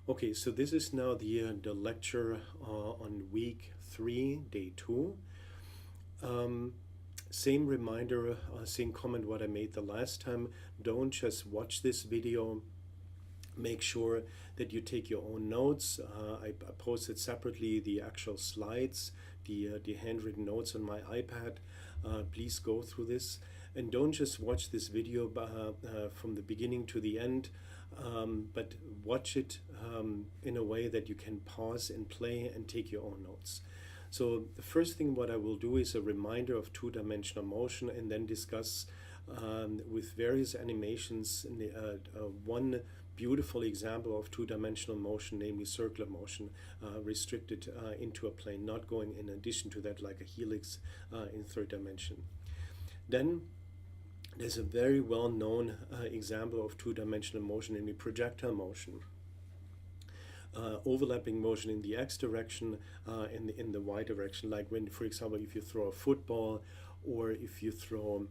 Okay, so this is now the lecture on week 3, day 2. Um, Same reminder, same comment what I made the last time. Don't just watch this video. Make sure that you take your own notes. I posted separately the actual slides, the handwritten notes on my iPad. Please go through this. And don't just watch this video from the beginning to the end, but watch it in a way that you can pause and play and take your own notes. So the first thing what I will do is a reminder of two-dimensional motion and then discuss with various animations one beautiful example of two-dimensional motion, namely circular motion, restricted into a plane, not going in addition to that like a helix in third dimension. Then there's a very well-known example of two-dimensional motion, namely projectile motion. Overlapping motion in the x direction and in the y direction, like when, for example, if you throw a football or if you throw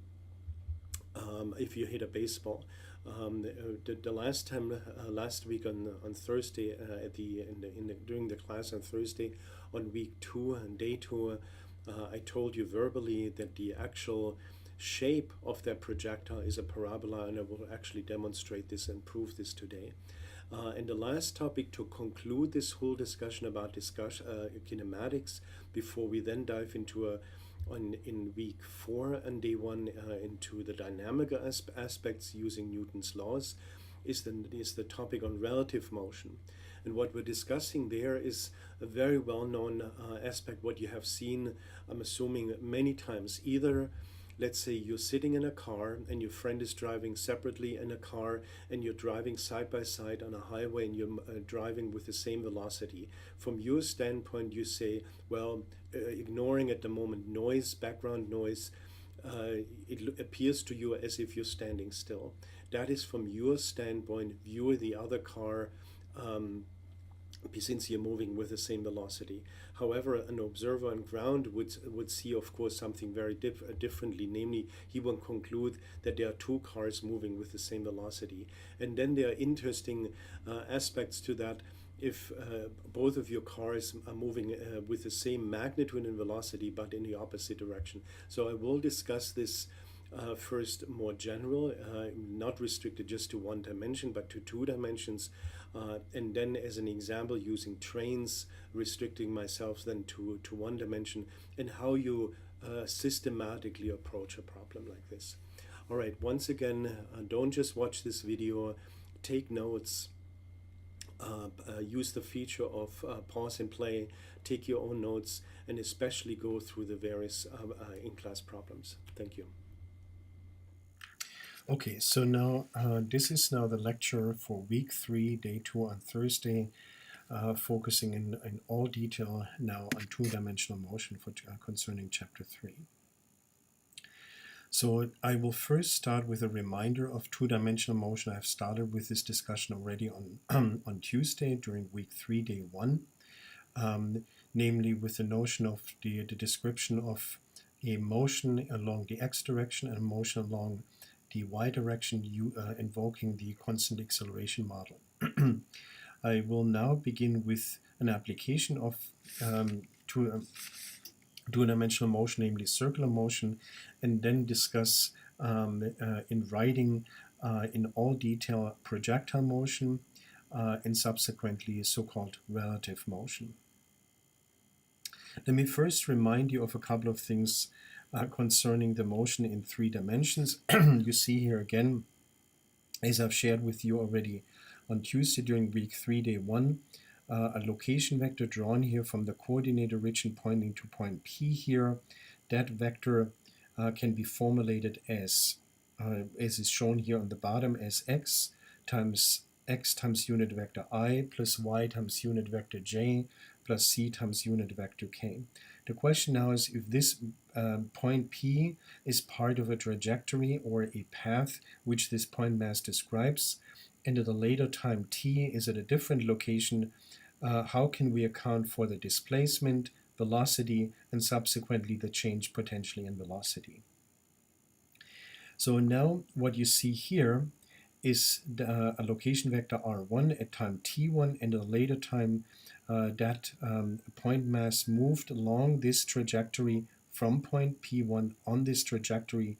if you hit a baseball. The last time last week on Thursday during the class on Thursday on week 2 and day 2, I told you verbally that the actual shape of that projectile is a parabola, and I will actually demonstrate this and prove this today. And the last topic to conclude this whole discussion about kinematics, before we then dive into in week 4 and day 1 into the dynamic aspects using Newton's laws, is the topic on relative motion. And what we're discussing there is a very well-known aspect, what you have seen, I'm assuming, many times. Either, let's say you're sitting in a car and your friend is driving separately in a car, and you're driving side by side on a highway, and you're driving with the same velocity. From your standpoint, you say, well, ignoring at the moment noise, background noise, it appears to you as if you're standing still. That is from your standpoint, view the other car since you're moving with the same velocity. However, an observer on ground would see, of course, something very differently. Namely, he will conclude that there are two cars moving with the same velocity. And then there are interesting aspects to that. If both of your cars are moving with the same magnitude and velocity but in the opposite direction. So I will discuss this first more general, not restricted just to one dimension but to 2 dimensions, and then as an example using trains, restricting myself then to 1 dimension, and how you systematically approach a problem like this. All right, once again, don't just watch this video, take notes. Use the feature of pause and play, take your own notes, and especially go through the various in-class problems. Thank you. Okay, so now this is now the lecture for week 3, day 2 on Thursday, focusing in all detail now on two-dimensional motion concerning chapter 3. So I will first start with a reminder of two-dimensional motion. I've started with this discussion already on, on Tuesday during week 3, day 1, namely with the notion of the description of a motion along the x direction and a motion along the y direction, invoking the constant acceleration model. I will now begin with an application of two-dimensional motion, namely circular motion, and then discuss in writing in all detail projectile motion and subsequently so-called relative motion. Let me first remind you of a couple of things concerning the motion in 3 dimensions. You see here again, as I've shared with you already on Tuesday during week 3, day 1, a location vector drawn here from the coordinate origin pointing to point P here. That vector can be formulated as is shown here on the bottom, as x times unit vector I plus y times unit vector j plus c times unit vector k. The question now is if this point P is part of a trajectory or a path which this point mass describes, and at a later time t is at a different location, how can we account for the displacement, velocity, and subsequently the change potentially in velocity? So now what you see here is a location vector r1 at time t1, and at a later time that point mass moved along this trajectory from point P1 on this trajectory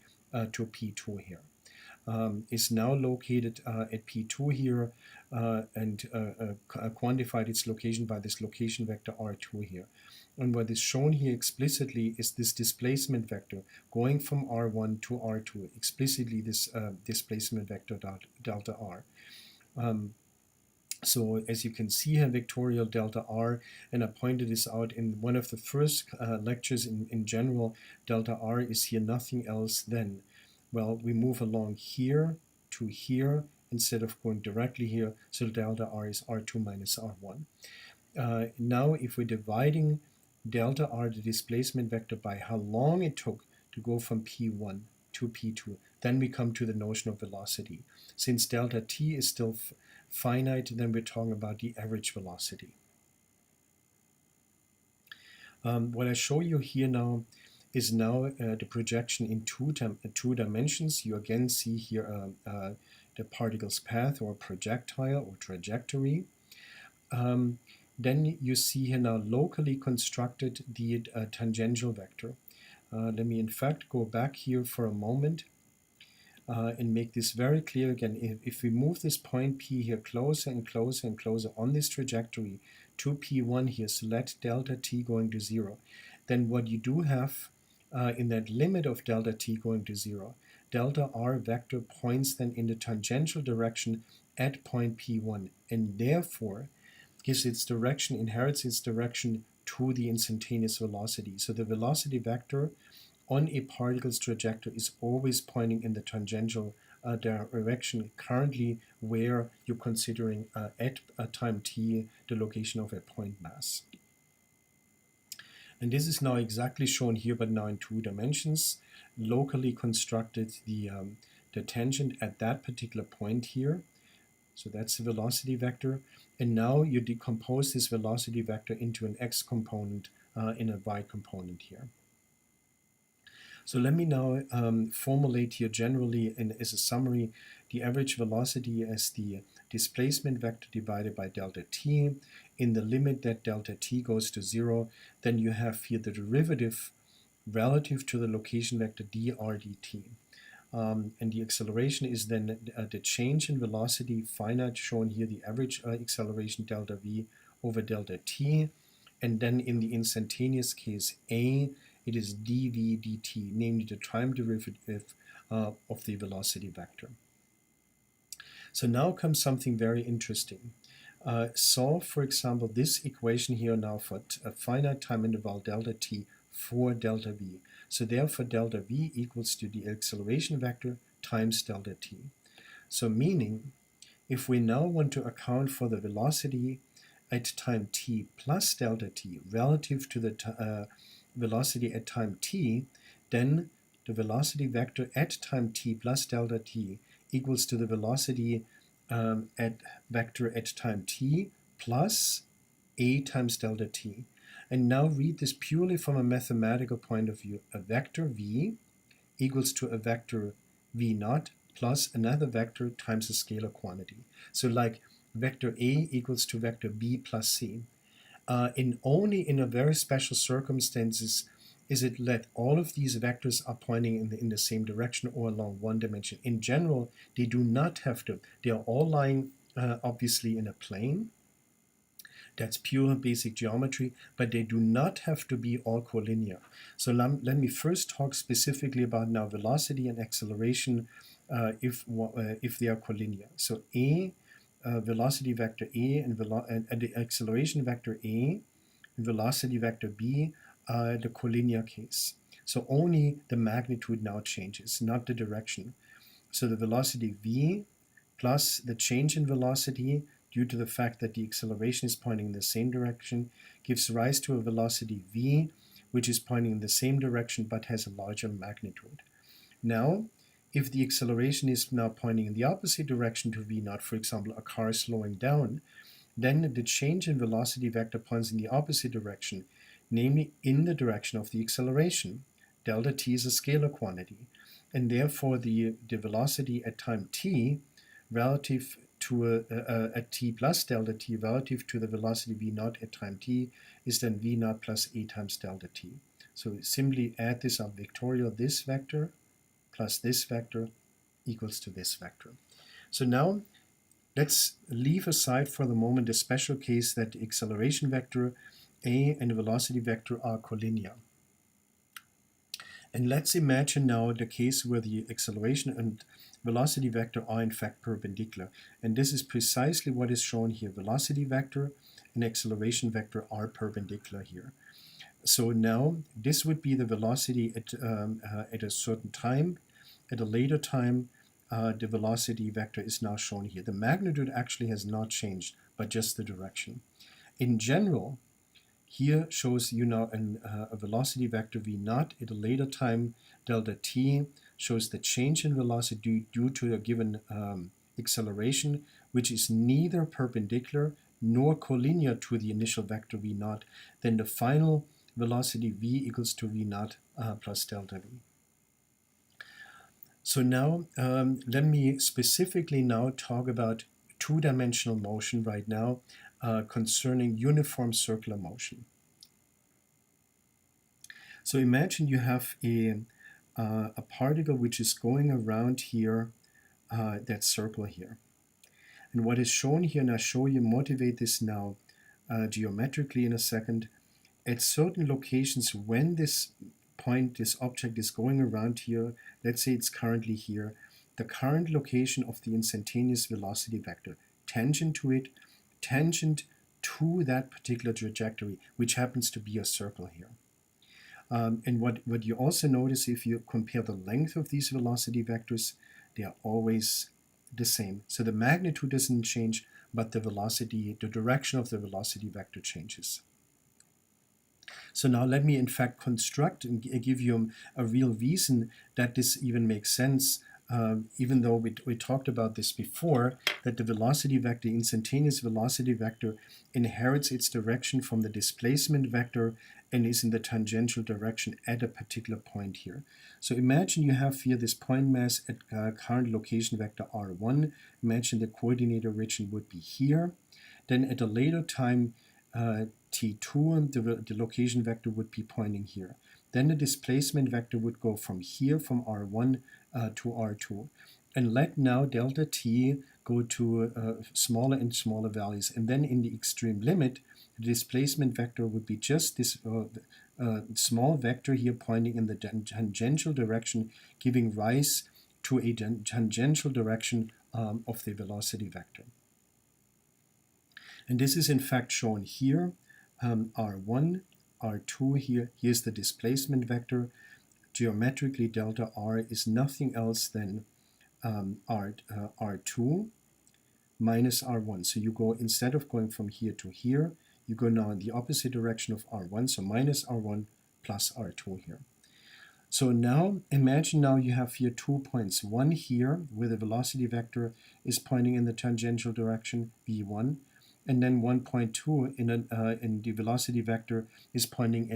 to P2 here. Is now located at P2 here and quantified its location by this location vector R2 here. And what is shown here explicitly is this displacement vector going from R1 to R2, explicitly this displacement vector delta R. So as you can see here, vectorial delta R, and I pointed this out in one of the first lectures in general, delta R is here nothing else than, well, we move along here to here instead of going directly here, so delta R is R2 minus R1. Now if we're dividing delta R, the displacement vector, by how long it took to go from P1 to P2, then we come to the notion of velocity. Since delta T is still finite, then we're talking about the average velocity. What I show you here now is the projection in two dimensions. You again see here the particle's path or projectile or trajectory. Then you see here now locally constructed the tangential vector. Let me in fact go back here for a moment and make this very clear again. If we move this point P here closer and closer and closer on this trajectory to P1 here, so let delta T going to 0, then what you do have in that limit of delta T going to 0, delta R vector points then in the tangential direction at point P1, and therefore gives its direction, inherits its direction to the instantaneous velocity. So the velocity vector on a particle's trajectory is always pointing in the tangential direction currently where you're considering at a time t the location of a point mass. And this is now exactly shown here, but now in two dimensions. Locally constructed the tangent at that particular point here. So that's the velocity vector. And now you decompose this velocity vector into an x component and a y component here. So let me now formulate here generally as a summary the average velocity as the displacement vector divided by delta t. In the limit that delta t goes to 0, then you have here the derivative relative to the location vector dr dt. And the acceleration is then the change in velocity finite, shown here the average acceleration delta v over delta t. And then in the instantaneous case A, it is dv dt, namely the time derivative of the velocity vector. So now comes something very interesting. Solve, for example, this equation here now for a finite time interval delta t for delta v. So therefore delta v equals to the acceleration vector times delta t. So meaning, if we now want to account for the velocity at time t plus delta t relative to the velocity at time t, then the velocity vector at time t plus delta t equals to the velocity vector at time t plus a times delta t. And now read this purely from a mathematical point of view. A vector v equals to a vector v naught plus another vector times a scalar quantity. So like vector a equals to vector b plus c. Only in a very special circumstances is it that all of these vectors are pointing in the same direction or along one dimension. In general, they do not have to. They are all lying obviously in a plane. That's pure basic geometry, but they do not have to be all collinear. So let me first talk specifically about now velocity and acceleration if they are collinear. So A, velocity vector A and the acceleration vector A and velocity vector B are the collinear case. So only the magnitude now changes, not the direction. So the velocity v plus the change in velocity due to the fact that the acceleration is pointing in the same direction gives rise to a velocity v, which is pointing in the same direction but has a larger magnitude. Now, if the acceleration is now pointing in the opposite direction to v naught, for example, a car slowing down, then the change in velocity vector points in the opposite direction, namely in the direction of the acceleration. Delta t is a scalar quantity, and therefore the velocity at time t relative to at t plus delta t relative to the velocity v naught at time t is then v naught plus a times delta t. So simply add this up vectorial, this vector plus this vector equals to this vector. So now let's leave aside for the moment the special case that the acceleration vector a and the velocity vector are collinear. And let's imagine now the case where the acceleration and velocity vector are in fact perpendicular. And this is precisely what is shown here. Velocity vector and acceleration vector are perpendicular here. So now this would be the velocity at a certain time. At a later time, the velocity vector is now shown here. The magnitude actually has not changed, but just the direction. In general, here shows you now a velocity vector v naught at a later time. Delta t shows the change in velocity due to a given acceleration, which is neither perpendicular nor collinear to the initial vector v naught. Then the final velocity v equals to v naught plus delta v. So now let me specifically now talk about two-dimensional motion right now concerning uniform circular motion. So imagine you have a particle which is going around here, that circle here. And what is shown here, and I'll show you, motivate this now geometrically in a second, at certain locations when this point, this object is going around here, let's say it's currently here, the current location of the instantaneous velocity vector, tangent to it, tangent to that particular trajectory, which happens to be a circle here. And what you also notice if you compare the length of these velocity vectors, they are always the same. So the magnitude doesn't change, but the velocity, the direction of the velocity vector changes. So now let me in fact construct and give you a real reason that this even makes sense, even though we talked about this before, that the velocity vector, instantaneous velocity vector, inherits its direction from the displacement vector and is in the tangential direction at a particular point here. So imagine you have here this point mass at current location vector r1. Imagine the coordinate origin would be here. Then at a later time, t2, the location vector would be pointing here. Then the displacement vector would go from here, from r1 to r2. And let now delta t go to smaller and smaller values. And then in the extreme limit, the displacement vector would be just this small vector here pointing in the tangential direction, giving rise to a tangential direction of the velocity vector. And this is in fact shown here, r1, r2 here. Here's the displacement vector. Geometrically, delta r is nothing else than r2 minus r1. So you go, instead of going from here to here, you go now in the opposite direction of r1, so minus r1 plus r2 here. So now imagine now you have here 2 points. One here where the velocity vector is pointing in the tangential direction, v1, and then 1.2 in the velocity vector is pointing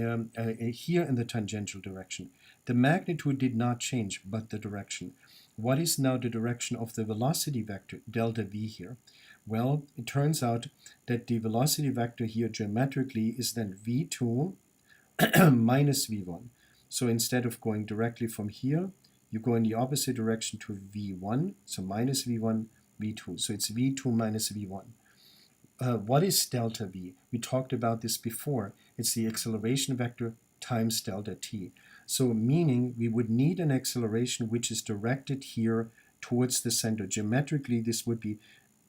here in the tangential direction. The magnitude did not change, but the direction. What is now the direction of the velocity vector, delta v here? Well, it turns out that the velocity vector here geometrically is then v2 minus v1. So instead of going directly from here, you go in the opposite direction to v1, so minus v1, v2. So it's v2 minus v1. What is delta v? We talked about this before. It's the acceleration vector times delta t. So meaning we would need an acceleration which is directed here towards the center. Geometrically, this would be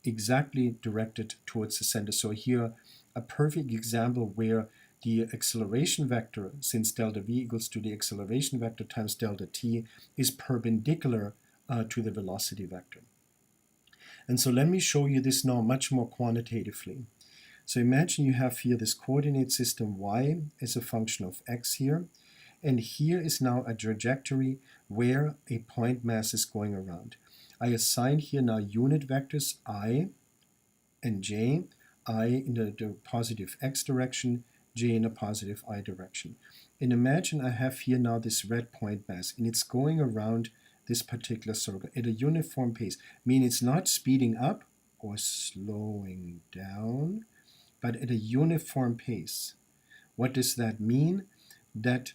exactly directed towards the center. So here, a perfect example where the acceleration vector, since delta v equals to the acceleration vector times delta t, is perpendicular to the velocity vector. And so let me show you this now much more quantitatively. So imagine you have here this coordinate system y as a function of x here, and here is now a trajectory where a point mass is going around. I assign here now unit vectors I and j, I in the positive x direction, j in a positive I direction. And imagine I have here now this red point mass, and it's going around this particular circle at a uniform pace. Meaning it's not speeding up or slowing down, but at a uniform pace. What does that mean? That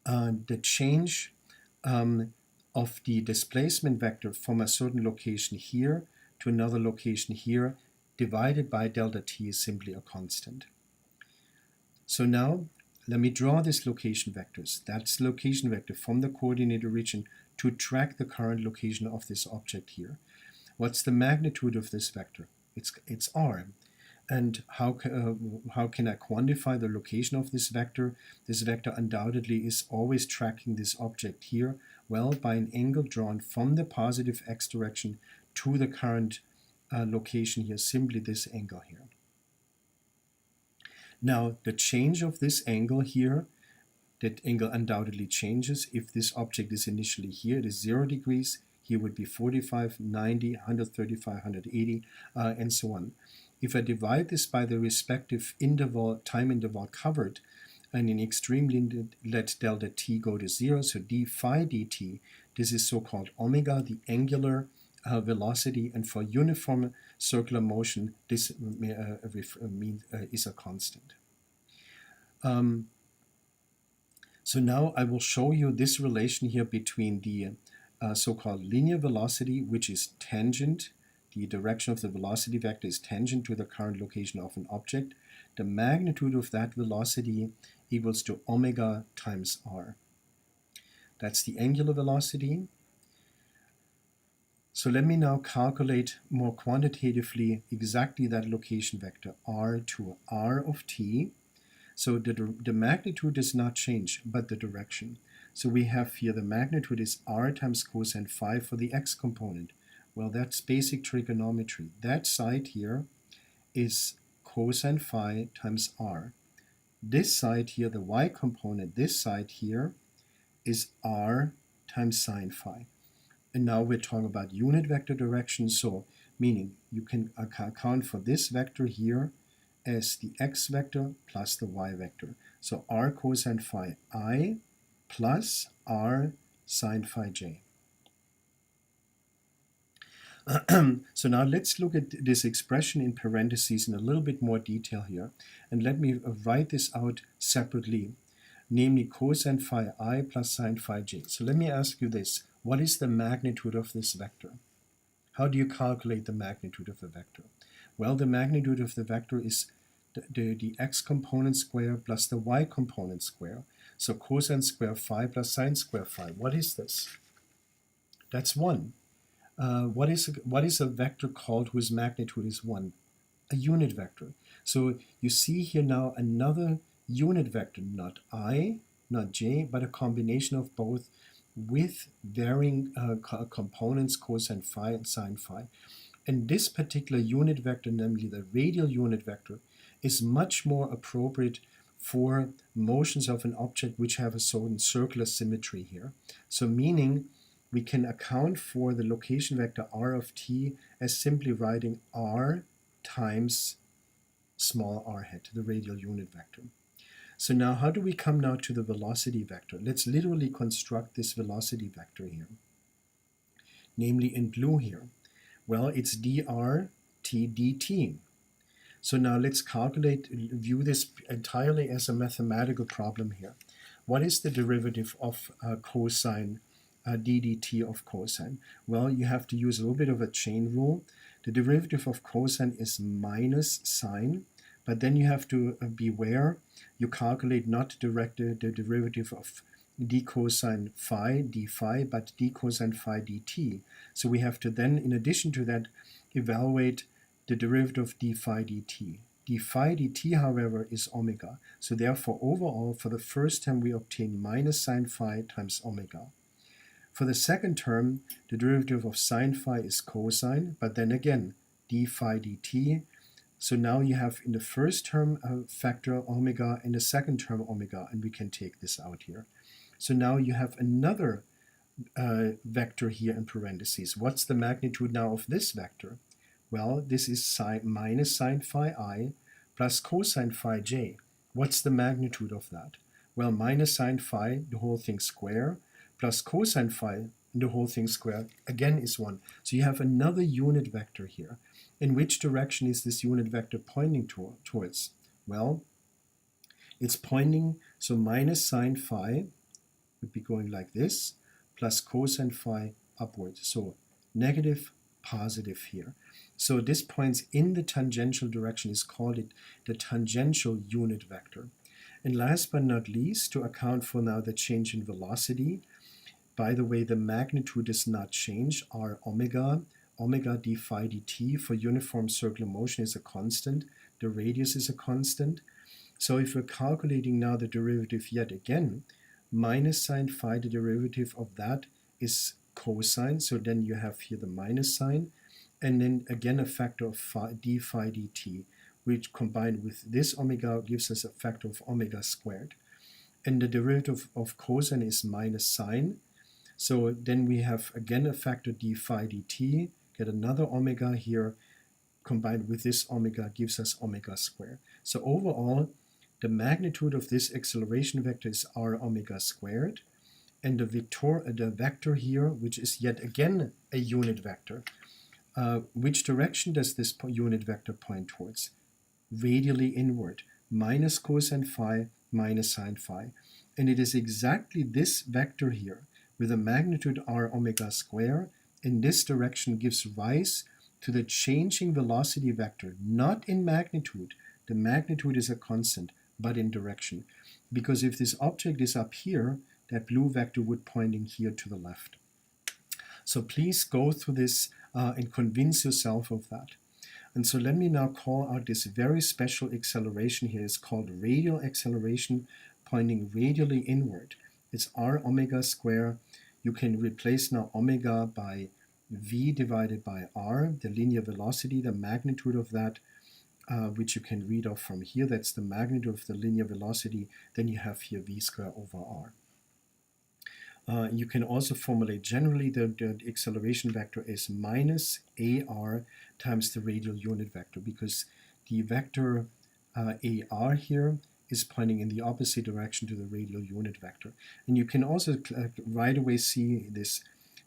the change of the displacement vector from a certain location here to another location here divided by delta t is simply a constant. So now let me draw this location vectors. That's the location vector from the coordinated region to track the current location of this object here. What's the magnitude of this vector? It's r. And how can I quantify the location of this vector? This vector undoubtedly is always tracking this object here. Well, by an angle drawn from the positive x direction to the current location here, simply this angle here. Now, the change of this angle here, that angle undoubtedly changes. If this object is initially here, it is 0 degrees. Here would be 45, 90, 135, 180, and so on. If I divide this by the respective time interval covered, and in extreme limit let delta t go to 0, so d phi dt, this is so-called omega, the angular velocity, and for uniform circular motion, this is a constant. So now I will show you this relation here between the so-called linear velocity, which is tangent. The direction of the velocity vector is tangent to the current location of an object. The magnitude of that velocity equals to omega times r. That's the angular velocity. So let me now calculate more quantitatively exactly that location vector, r to r of t. So the magnitude does not change, but the direction. So we have here the magnitude is r times cosine phi for the x component. Well, that's basic trigonometry. That side here is cosine phi times r. This side here, the y component, this side here is r times sine phi. And now we're talking about unit vector direction, so meaning you can account for this vector here as the x vector plus the y vector. So r cosine phi I plus r sine phi j. So now let's look at this expression in parentheses in a little bit more detail here. And let me write this out separately, namely cosine phi I plus sine phi j. So let me ask you this. What is the magnitude of this vector? How do you calculate the magnitude of a vector? Well, the magnitude of the vector is the x component square plus the y component square. So cosine square phi plus sine square phi. What is this? That's 1. What is a vector called whose magnitude is 1? A unit vector. So you see here now another unit vector, not I, not j, but a combination of both with varying components, cosine phi and sine phi. And this particular unit vector, namely the radial unit vector, is much more appropriate for motions of an object which have a certain circular symmetry here. So meaning we can account for the location vector r of t as simply writing r times small r hat, the radial unit vector. So now how do we come now to the velocity vector? Let's literally construct this velocity vector here, namely in blue here. Well, it's dr t dt. So now let's view this entirely as a mathematical problem here. What is the derivative of cosine d dt of cosine? Well, you have to use a little bit of a chain rule. The derivative of cosine is minus sine, but then you have to beware. You calculate not the derivative of d cosine phi, d phi, but d cosine phi dt. So we have to then, in addition to that, evaluate the derivative of d phi dt. d phi dt, however, is omega. So therefore, overall, for the first term, we obtain minus sine phi times omega. For the second term, the derivative of sine phi is cosine, but then again, d phi dt. So now you have in the first term a factor omega, in the second term omega, and we can take this out here. So now you have another vector here in parentheses. What's the magnitude now of this vector? Well, this is minus sine phi I plus cosine phi j. What's the magnitude of that? Well, minus sine phi, the whole thing square, plus cosine phi, and the whole thing squared again is 1. So you have another unit vector here. In which direction is this unit vector pointing towards? Well, it's pointing, so minus sine phi would be going like this, plus cosine phi upwards. So negative, positive here. So this points in the tangential direction is called the tangential unit vector. And last but not least, to account for now the change in velocity, by the way, the magnitude does not change. R omega d phi dt for uniform circular motion is a constant. The radius is a constant. So if we're calculating now the derivative yet again, minus sine phi, the derivative of that is cosine. So then you have here the minus sign. And then again a factor of d phi dt, which combined with this omega gives us a factor of omega squared. And the derivative of cosine is minus sine. So then we have again a factor d phi dt, get another omega here, combined with this omega gives us omega squared. So overall, the magnitude of this acceleration vector is r omega squared, and the vector here, which is yet again a unit vector. Which direction does this unit vector point towards? Radially inward, minus cosine phi, minus sine phi. And it is exactly this vector here, with a magnitude r omega square, in this direction gives rise to the changing velocity vector, not in magnitude. The magnitude is a constant, but in direction. Because if this object is up here, that blue vector would pointing here to the left. So please go through this and convince yourself of that. And so let me now call out this very special acceleration here. It's called radial acceleration, pointing radially inward. It's r omega square. You can replace now omega by v divided by r, the linear velocity, the magnitude of that, which you can read off from here. That's the magnitude of the linear velocity. Then you have here v squared over r. You can also formulate generally the acceleration vector is minus ar times the radial unit vector, because the vector ar here is pointing in the opposite direction to the radial unit vector. And you can also right away see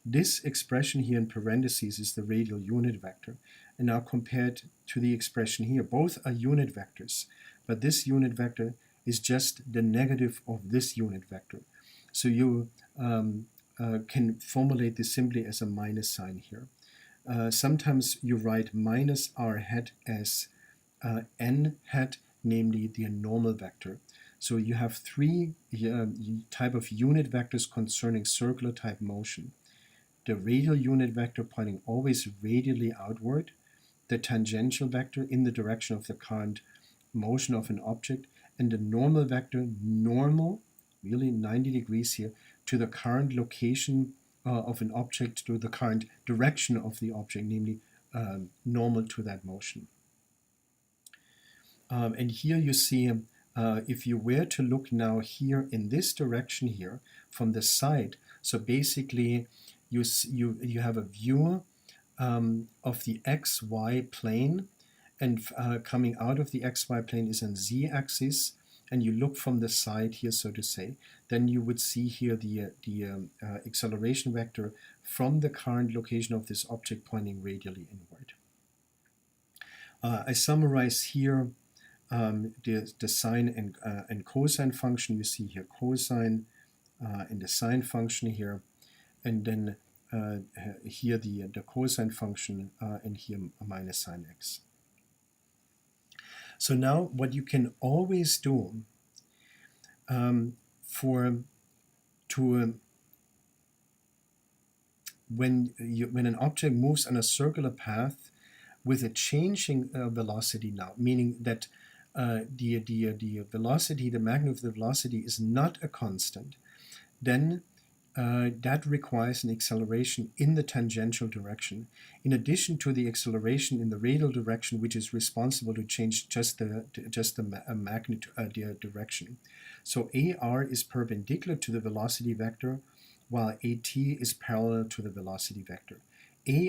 this expression here in parentheses is the radial unit vector. And now compared to the expression here, both are unit vectors, but this unit vector is just the negative of this unit vector. So you can formulate this simply as a minus sign here. Sometimes you write minus r hat as n hat, namely the normal vector. So you have three type of unit vectors concerning circular type motion. The radial unit vector pointing always radially outward, the tangential vector in the direction of the current motion of an object, and the normal vector, normal, really 90 degrees here, to the current location of an object, to the current direction of the object, namely normal to that motion. And here you see, if you were to look now here in this direction here from the side, so basically you have a view of the xy plane, and coming out of the xy plane is an z-axis, and you look from the side here, so to say, then you would see here the acceleration vector from the current location of this object pointing radially inward. I summarize here the sine and cosine function. You see here cosine and the sine function here, and then here the cosine function, and here minus sine x. So now what you can always do when an object moves on a circular path with a changing velocity now, meaning that the velocity, the magnitude of the velocity is not a constant, then that requires an acceleration in the tangential direction, in addition to the acceleration in the radial direction, which is responsible to change just the magnitude, the direction. So AR is perpendicular to the velocity vector, while AT is parallel to the velocity vector.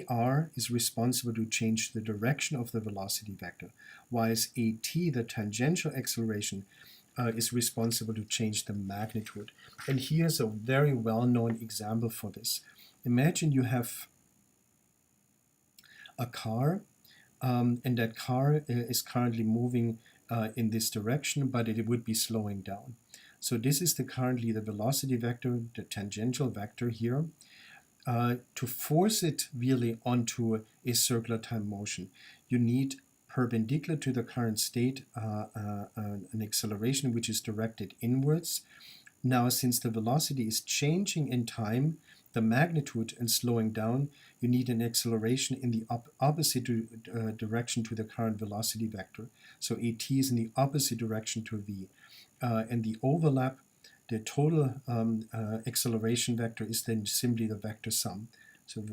AR is responsible to change the direction of the velocity vector, whereas AT, the tangential acceleration, is responsible to change the magnitude. And here's a very well-known example for this. imagine you have a car, and that car is currently moving in this direction, but it would be slowing down. So this is currently the velocity vector, the tangential vector here. To force it really onto a circular time motion, you need perpendicular to the current state an acceleration which is directed inwards. Now, since the velocity is changing in time, the magnitude and slowing down, you need an acceleration in the opposite direction to the current velocity vector. So at is in the opposite direction to v. And the overlap, the total acceleration vector is then simply the vector sum. So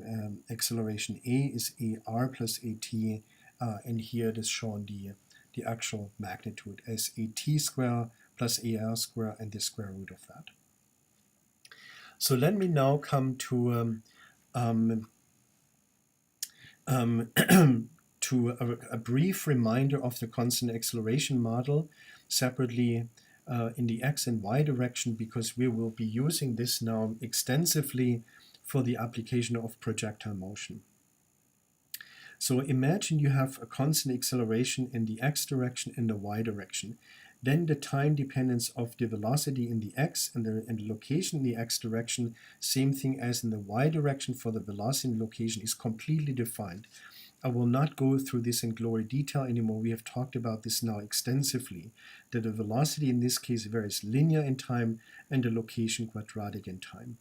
acceleration a is ar plus at, and here it is shown the actual magnitude as at square plus ar square and the square root of that. So let me now come to to a brief reminder of the constant acceleration model separately in the x and y direction, because we will be using this now extensively for the application of projectile motion. So imagine you have a constant acceleration in the x direction and the y direction. Then the time dependence of the velocity in the x and the location in the x direction, same thing as in the y direction for the velocity and location, is completely defined. I will not go through this in glory detail anymore. We have talked about this now extensively, that the velocity in this case varies linear in time and the location quadratic in time.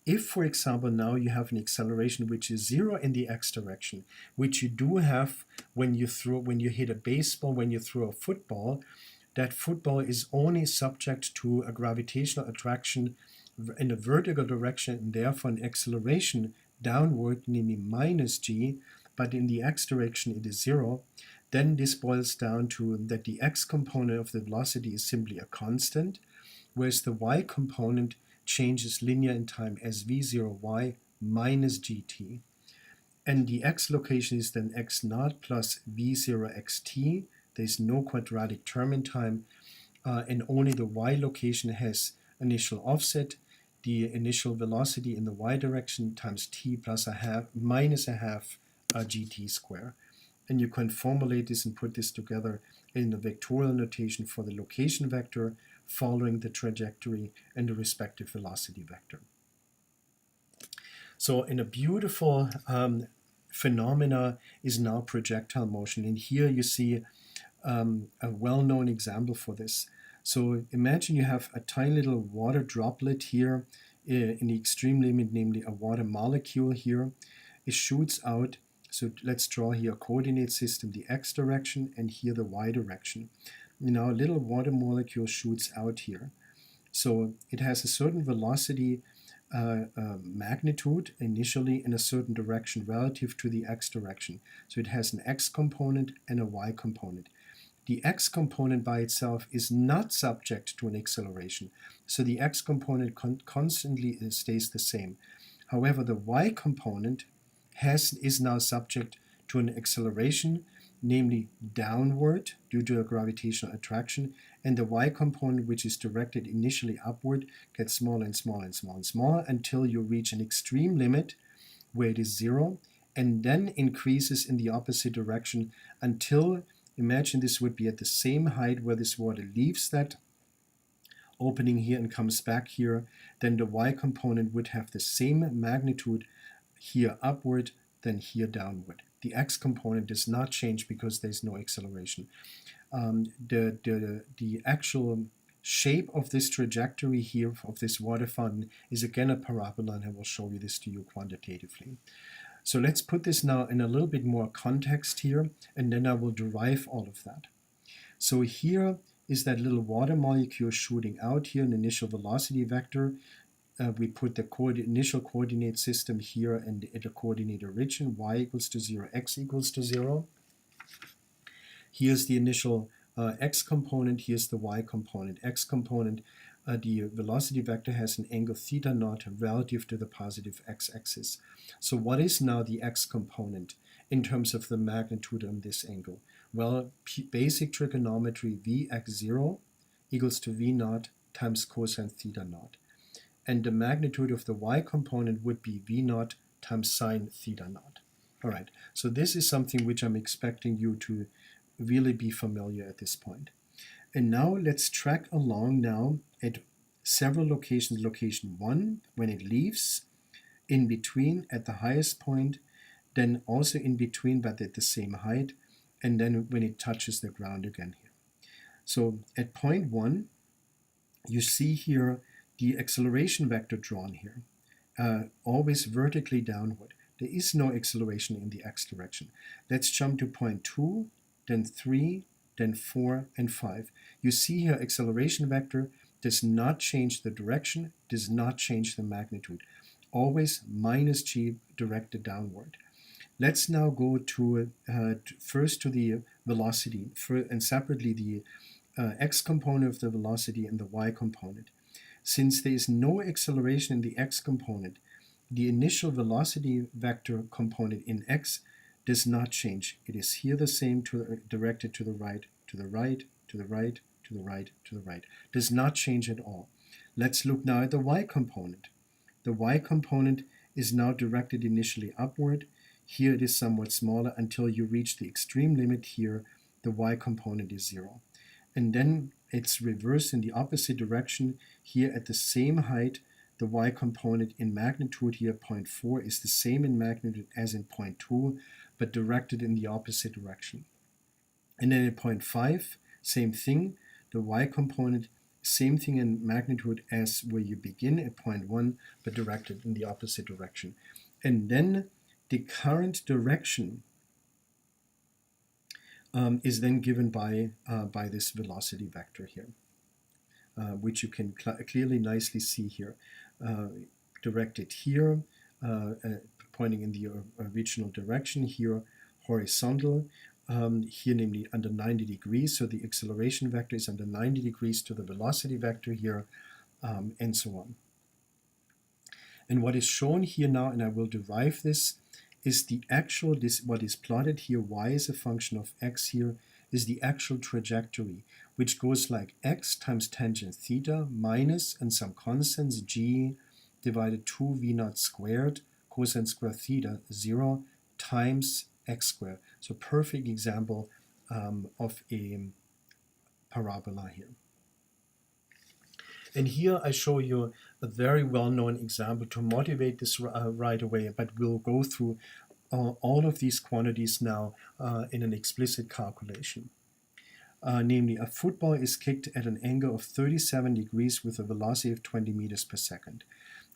If, for example, now you have an acceleration which is 0 in the x direction, which you do have when you hit a baseball, when you throw a football, that football is only subject to a gravitational attraction in a vertical direction, and therefore an acceleration downward, namely minus g, but in the x direction it is 0, then this boils down to that the x component of the velocity is simply a constant, whereas the y component changes linear in time as v0y minus gt. And the x location is then x naught plus v0xt. There's no quadratic term in time, and only the y location has initial offset, the initial velocity in the y direction times t plus minus a half gt square. And you can formulate this and put this together in the vectorial notation for the location vector following the trajectory and the respective velocity vector. So in a beautiful phenomena is now projectile motion. And here you see a well-known example for this. So imagine you have a tiny little water droplet here in the extreme limit, namely a water molecule here. It shoots out. So let's draw here a coordinate system, the x direction, and here the y direction. Now a little water molecule shoots out here. So it has a certain velocity magnitude initially in a certain direction relative to the x direction. So it has an x component and a y component. The x component by itself is not subject to an acceleration. So the x component constantly stays the same. However, the y component is now subject to an acceleration, namely downward due to a gravitational attraction, and the y component, which is directed initially upward, gets smaller and smaller and smaller and smaller until you reach an extreme limit where it is 0, and then increases in the opposite direction until, imagine this would be at the same height where this water leaves that opening here and comes back here, then the y component would have the same magnitude here upward than here downward. The x component does not change because there's no acceleration. The actual shape of this trajectory here of this water fountain is again a parabola, and I will show you this to you quantitatively. So let's put this now in a little bit more context here, and then I will derive all of that. So here is that little water molecule shooting out here, an initial velocity vector. We put the initial coordinate system here and the coordinate origin, y equals to 0, x equals to 0. Here's the initial x component, here's the y component. X component, the velocity vector has an angle theta naught relative to the positive x-axis. So what is now the x component in terms of the magnitude on this angle? Well, basic trigonometry, vx0 equals to v naught times cosine theta naught. and the magnitude of the y component would be v naught times sine theta naught. All right, so this is something which I'm expecting you to really be familiar at this point. And now let's track along now at several locations. Location 1, when it leaves, in between at the highest point, then also in between but at the same height, and then when it touches the ground again here. So at point 1, you see here the acceleration vector drawn here, always vertically downward. There is no acceleration in the x direction. Let's jump to point 2, then 3, then 4, and 5. You see here acceleration vector does not change the direction, does not change the magnitude. Always minus g directed downward. Let's now go to first to the velocity and separately the x component of the velocity and the y component. Since there is no acceleration in the x component, the initial velocity vector component in x does not change. It is here the same, directed to the right, to the right, to the right, to the right, to the right. Does not change at all. Let's look now at the y component. The y component is now directed initially upward. Here it is somewhat smaller until you reach the extreme limit here. The y component is 0. And then it's reversed in the opposite direction. Here at the same height, the y component in magnitude here, 0.4, is the same in magnitude as in 0.2, but directed in the opposite direction. And then at 0.5, same thing. The y component, same thing in magnitude as where you begin at 0.1, but directed in the opposite direction. And then the current direction is then given by this velocity vector here, which you can clearly nicely see here. Directed here, pointing in the original direction, here horizontal, here namely under 90 degrees, so the acceleration vector is under 90 degrees to the velocity vector here, and so on. And what is shown here now, and I will derive this, is the actual, what is plotted here, y is a function of x here, is the actual trajectory, which goes like x times tangent theta minus, and some constants, g divided 2 v naught squared, cosine square theta, 0, times x squared. So perfect example of a parabola here. And here I show you a very well-known example to motivate this right away, but we'll go through all of these quantities now in an explicit calculation. Namely, a football is kicked at an angle of 37 degrees with a velocity of 20 meters per second.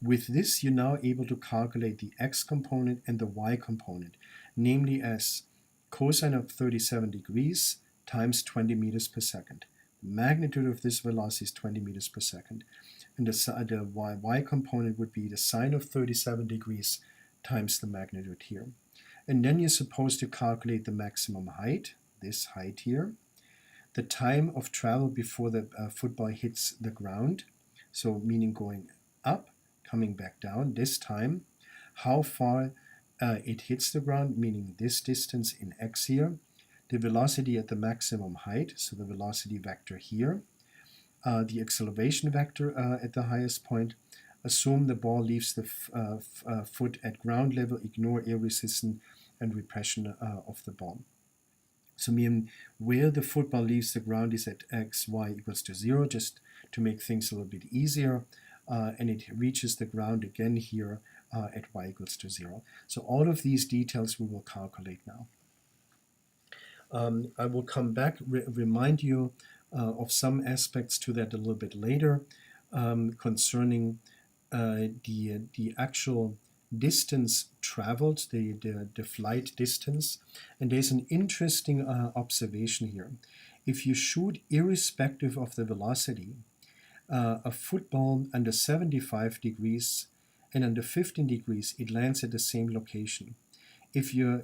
With this, you're now able to calculate the x component and the y component, namely as cosine of 37 degrees times 20 meters per second. The magnitude of this velocity is 20 meters per second. And the y component would be the sine of 37 degrees times the magnitude here. And then you're supposed to calculate the maximum height, this height here, the time of travel before the football hits the ground, so meaning going up, coming back down, this time, how far it hits the ground, meaning this distance in x here, the velocity at the maximum height, so the velocity vector here, the acceleration vector at the highest point. Assume the ball leaves the foot at ground level, ignore air resistance and repression of the ball. So meaning where the football leaves the ground is at x, y equals to 0, just to make things a little bit easier. And it reaches the ground again here at y equals to 0. So all of these details we will calculate now. I will come back, remind you of some aspects to that a little bit later concerning the actual distance traveled, the flight distance. And there's an interesting observation here. If you shoot irrespective of the velocity, a football under 75 degrees and under 15 degrees, it lands at the same location.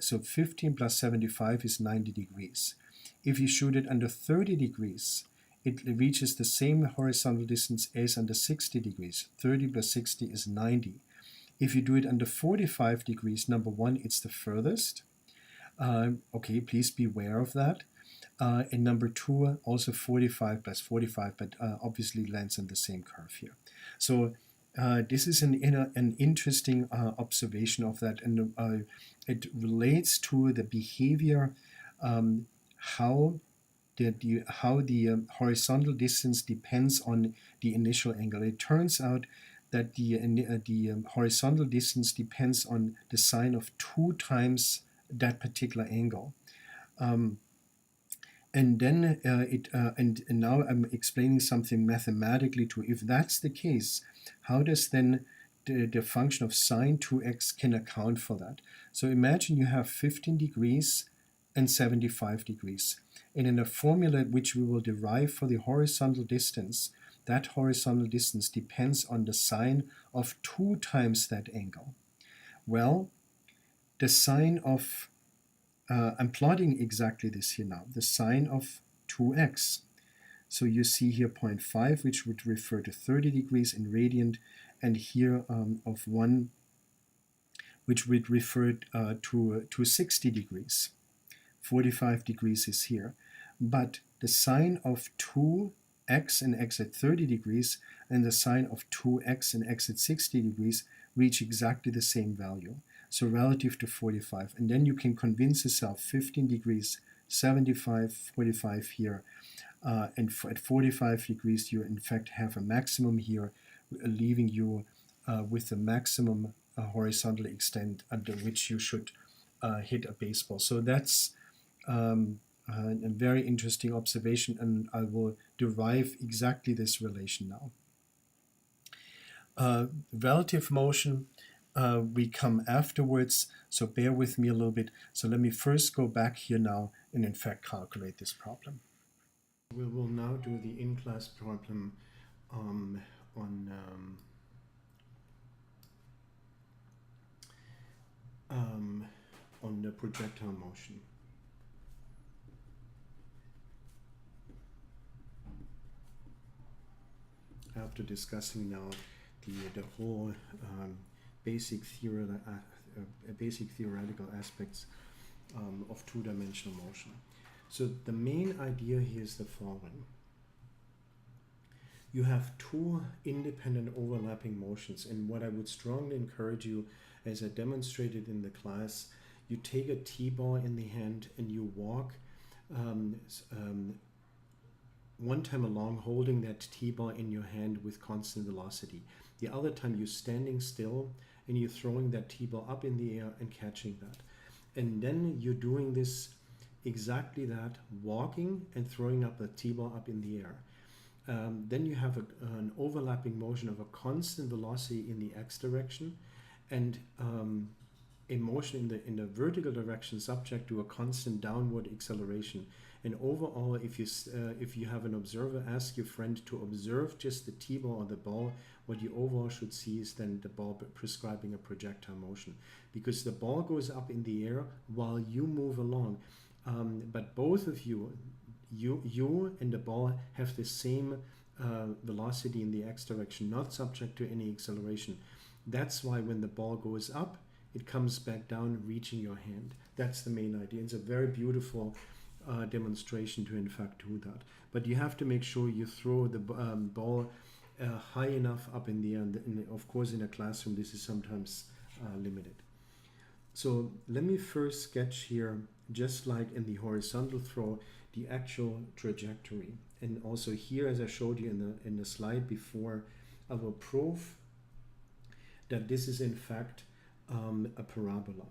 So 15 plus 75 is 90 degrees. If you shoot it under 30 degrees, it reaches the same horizontal distance as under 60 degrees. 30 plus 60 is 90. If you do it under 45 degrees, number one, it's the furthest. Okay, please beware of that. And number two, also 45 plus 45, but obviously lands on the same curve here. So this is an interesting observation of that, and it relates to the behavior, how the horizontal distance depends on the initial angle. It turns out that the horizontal distance depends on the sine of 2 times that particular angle. And then and now I'm explaining something mathematically too. If that's the case, how does then the function of sine 2x can account for that? So imagine you have 15 degrees and 75 degrees. And in a formula which we will derive for the horizontal distance, that horizontal distance depends on the sine of 2 times that angle. Well, the sine of I'm plotting exactly this here now, the sine of 2x. So you see here 0.5, which would refer to 30 degrees in radian, and here of 1, which would refer to 60 degrees. 45 degrees is here. But the sine of 2x and x at 30 degrees and the sine of 2x and x at 60 degrees reach exactly the same value. So relative to 45. And then you can convince yourself 15 degrees, 75, 45 here. And at 45 degrees, you in fact have a maximum here, leaving you with the maximum horizontal extent under which you should hit a baseball. So that's a very interesting observation, and I will derive exactly this relation now. Relative motion, we come afterwards, so bear with me a little bit. So let me first go back here now and in fact calculate this problem. We will now do the in-class problem on the projectile motion. After discussing now the whole basic theoretical aspects of two-dimensional motion. So the main idea here is the following. You have two independent overlapping motions, and what I would strongly encourage you, as I demonstrated in the class, you take a t-ball in the hand and you walk one time along holding that t-ball in your hand with constant velocity. The other time you're standing still and you're throwing that t-ball up in the air and catching that. And then you're doing this exactly that, walking and throwing up the t-ball up in the air. Then you have an overlapping motion of a constant velocity in the x direction and a motion in the vertical direction subject to a constant downward acceleration. And overall, if you have an observer, ask your friend to observe just the t-ball or the ball, what you overall should see is then the ball prescribing a projectile motion, because the ball goes up in the air while you move along. But both of you and the ball have the same velocity in the x direction, not subject to any acceleration. That's why when the ball goes up, it comes back down, reaching your hand. That's the main idea. It's a very beautiful demonstration to in fact do that. But you have to make sure you throw the ball high enough up in the air. And of course, in a classroom, this is sometimes limited. So let me first sketch here, just like in the horizontal throw, the actual trajectory. And also here, as I showed you in the slide before, I will prove that this is in fact a parabola.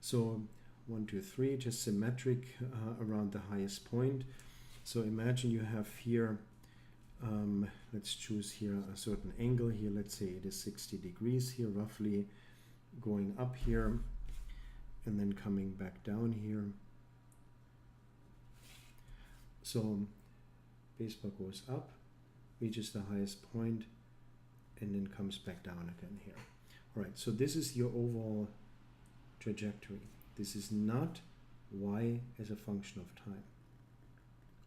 So 1, 2, 3, just symmetric around the highest point. So imagine you have here, let's choose here a certain angle here. Let's say it is 60 degrees here, roughly going up here and then coming back down here. So baseball goes up, reaches the highest point, and then comes back down again here. All right, so this is your overall trajectory. This is not y as a function of time.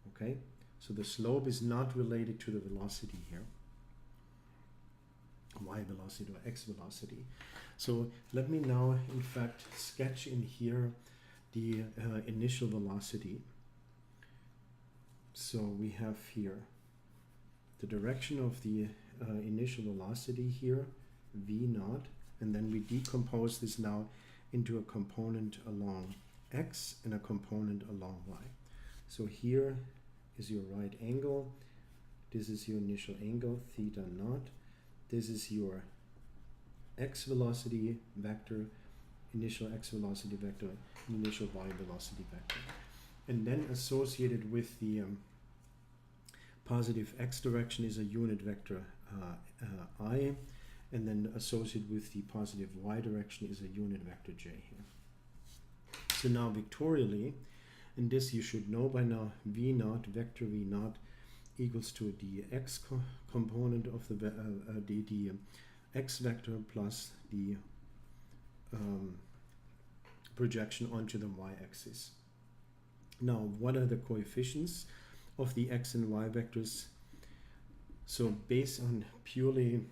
Okay, so the slope is not related to the velocity here, y velocity or x velocity. So let me now in fact sketch in here the initial velocity. So we have here the direction of the initial velocity here, v naught, and then we decompose this now into a component along x and a component along y. So here is your right angle, this is your initial angle, theta naught, this is your x velocity vector, initial x velocity vector, and initial y velocity vector. And then associated with the positive x direction is a unit vector I, and then associated with the positive y direction is a unit vector j here. So now vectorially, and this you should know by now, v naught, vector v naught equals to the x component of the x vector plus the projection onto the y-axis. Now, what are the coefficients of the x and y vectors? So based on purely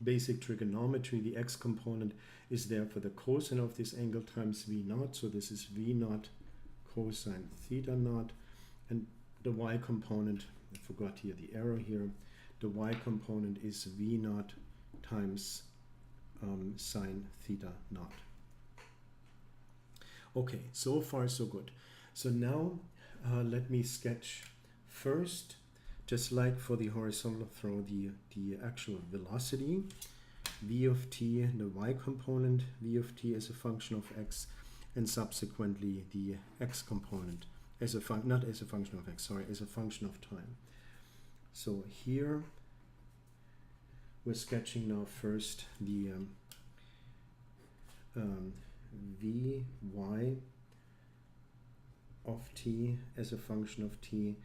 basic trigonometry, the x component is therefore the cosine of this angle times v naught. So this is v naught cosine theta naught. And the y component, I forgot here the arrow here, the y component is v naught times sine theta naught. Okay, so far so good. So now let me sketch first, just like for the horizontal throw, the actual velocity, v of t, the y component, v of t as a function of x, and subsequently the x component as a not as a function of x, sorry, as a function of time. So here we're sketching now first the vy of t as a function of t,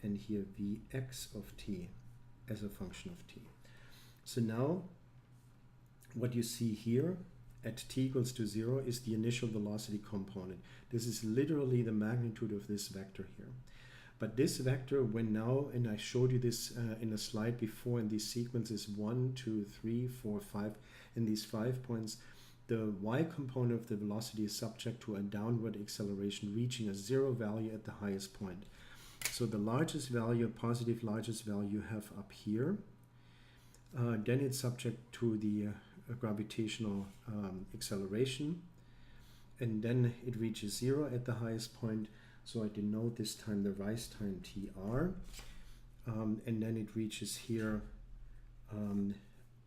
and here vx of t as a function of t. So now what you see here at t equals to 0 is the initial velocity component. This is literally the magnitude of this vector here. But this vector, when now, and I showed you this in a slide before, in these sequences 1, 2, 3, 4, 5, in these 5 points, the y component of the velocity is subject to a downward acceleration reaching a 0 value at the highest point. So the largest value, positive largest value you have up here, then it's subject to the gravitational acceleration, and then it reaches 0 at the highest point. So I denote this time the rise time tr, and then it reaches here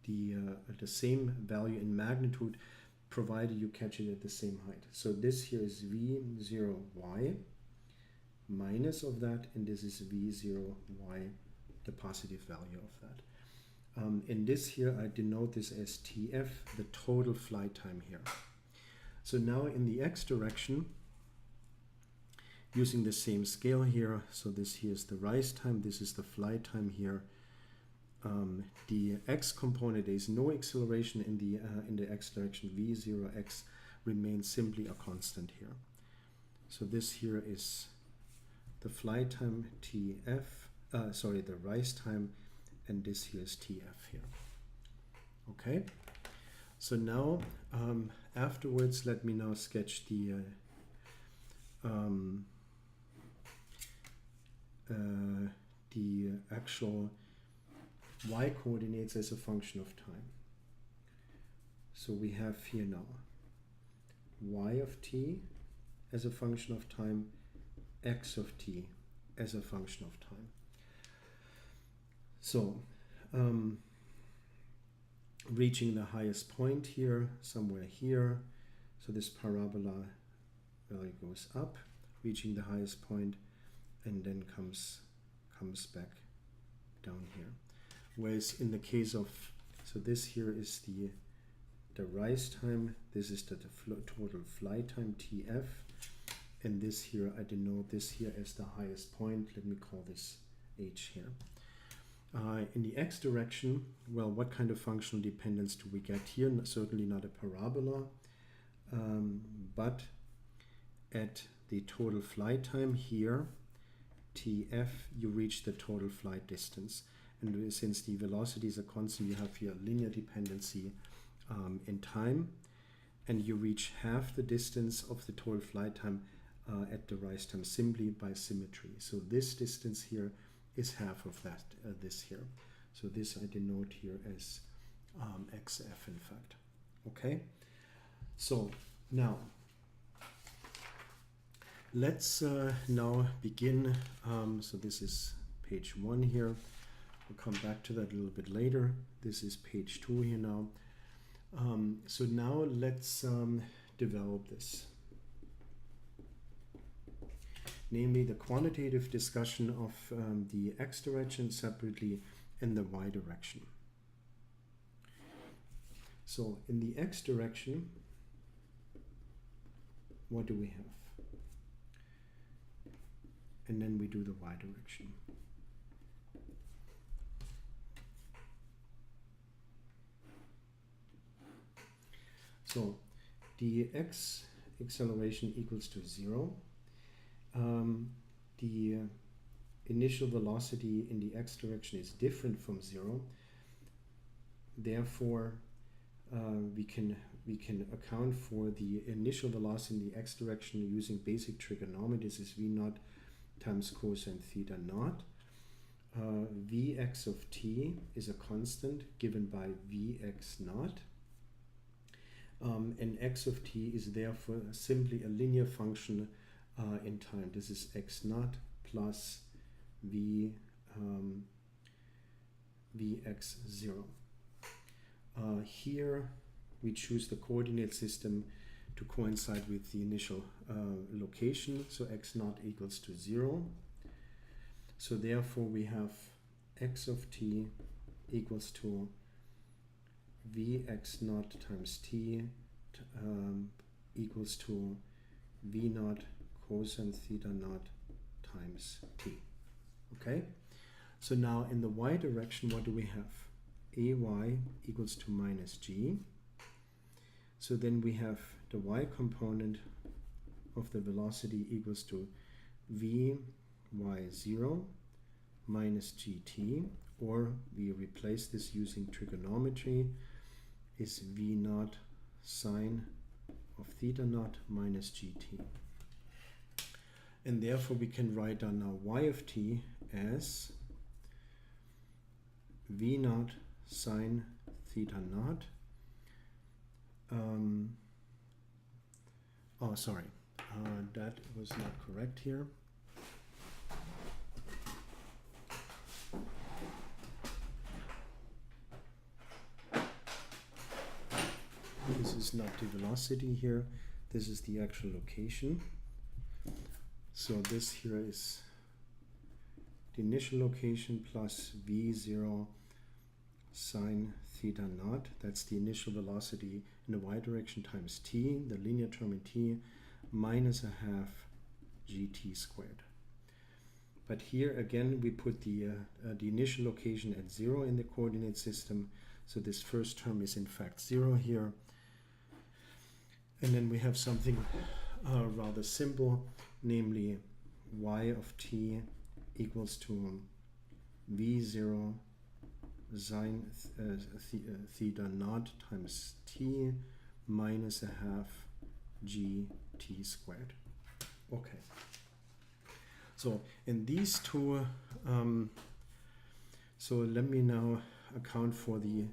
the same value in magnitude, provided you catch it at the same height. So this here is v0y minus of that, and this is v0y, the positive value of that. In this here, I denote this as tf, the total flight time here. So now in the x direction, using the same scale here, so this here is the rise time, this is the flight time here. The x component, there is no acceleration in the x direction. v0x remains simply a constant here. So this here is the flight time tf, the rise time, and this here is tf here. Okay, so now afterwards, let me now sketch the actual y coordinates as a function of time. So we have here now y of t as a function of time, x of t as a function of time. So reaching the highest point here, somewhere here, so this parabola value goes up, reaching the highest point, and then comes back down here. Whereas in the case of, so this here is the rise time, this is the total flight time tf, and this here, I denote this here as the highest point. Let me call this h here. In the x direction, well, what kind of functional dependence do we get here? Certainly not a parabola, but at the total flight time here, tf, you reach the total flight distance. And since the velocity is a constant, you have here linear dependency in time, and you reach half the distance of the total flight time at the rise time simply by symmetry. So this distance here is half of that, this here. So this I denote here as xf in fact. Okay, so now let's now begin. So this is page 1 here. We'll come back to that a little bit later. This is page 2 here now. So now let's develop this. Namely, the quantitative discussion of the x direction separately and the y direction. So in the x direction, what do we have? And then we do the y direction. So the x acceleration equals to 0. The initial velocity in the x direction is different from 0. Therefore, we can account for the initial velocity in the x direction using basic trigonometry. This is v naught times cosine theta naught. Vx of t is a constant given by Vx naught. And x of t is therefore simply a linear function in time. This is x naught plus Vx0. Here we choose the coordinate system to coincide with the initial location, so x naught equals to 0. So therefore we have x of t equals to Vx naught times t equals to v naught cosine theta naught times t. Okay, so now in the y direction, what do we have? Ay equals to minus g. So then we have the y component of the velocity equals to vy0 minus gt, or we replace this using trigonometry, is v naught sine of theta naught minus gt. And therefore we can write down now y of t as v naught sine theta naught. That was not correct here. This is not the velocity here. This is the actual location. So this here is the initial location plus v0 sine theta naught. That's the initial velocity in the y direction times t, the linear term in t, minus a half gt squared. But here again we put the initial location at 0 in the coordinate system. So this first term is in fact 0 here. And then we have something rather simple, namely y of t equals to v0 sine theta naught times t minus a half gt squared. Okay. So in these two, so let me now account for the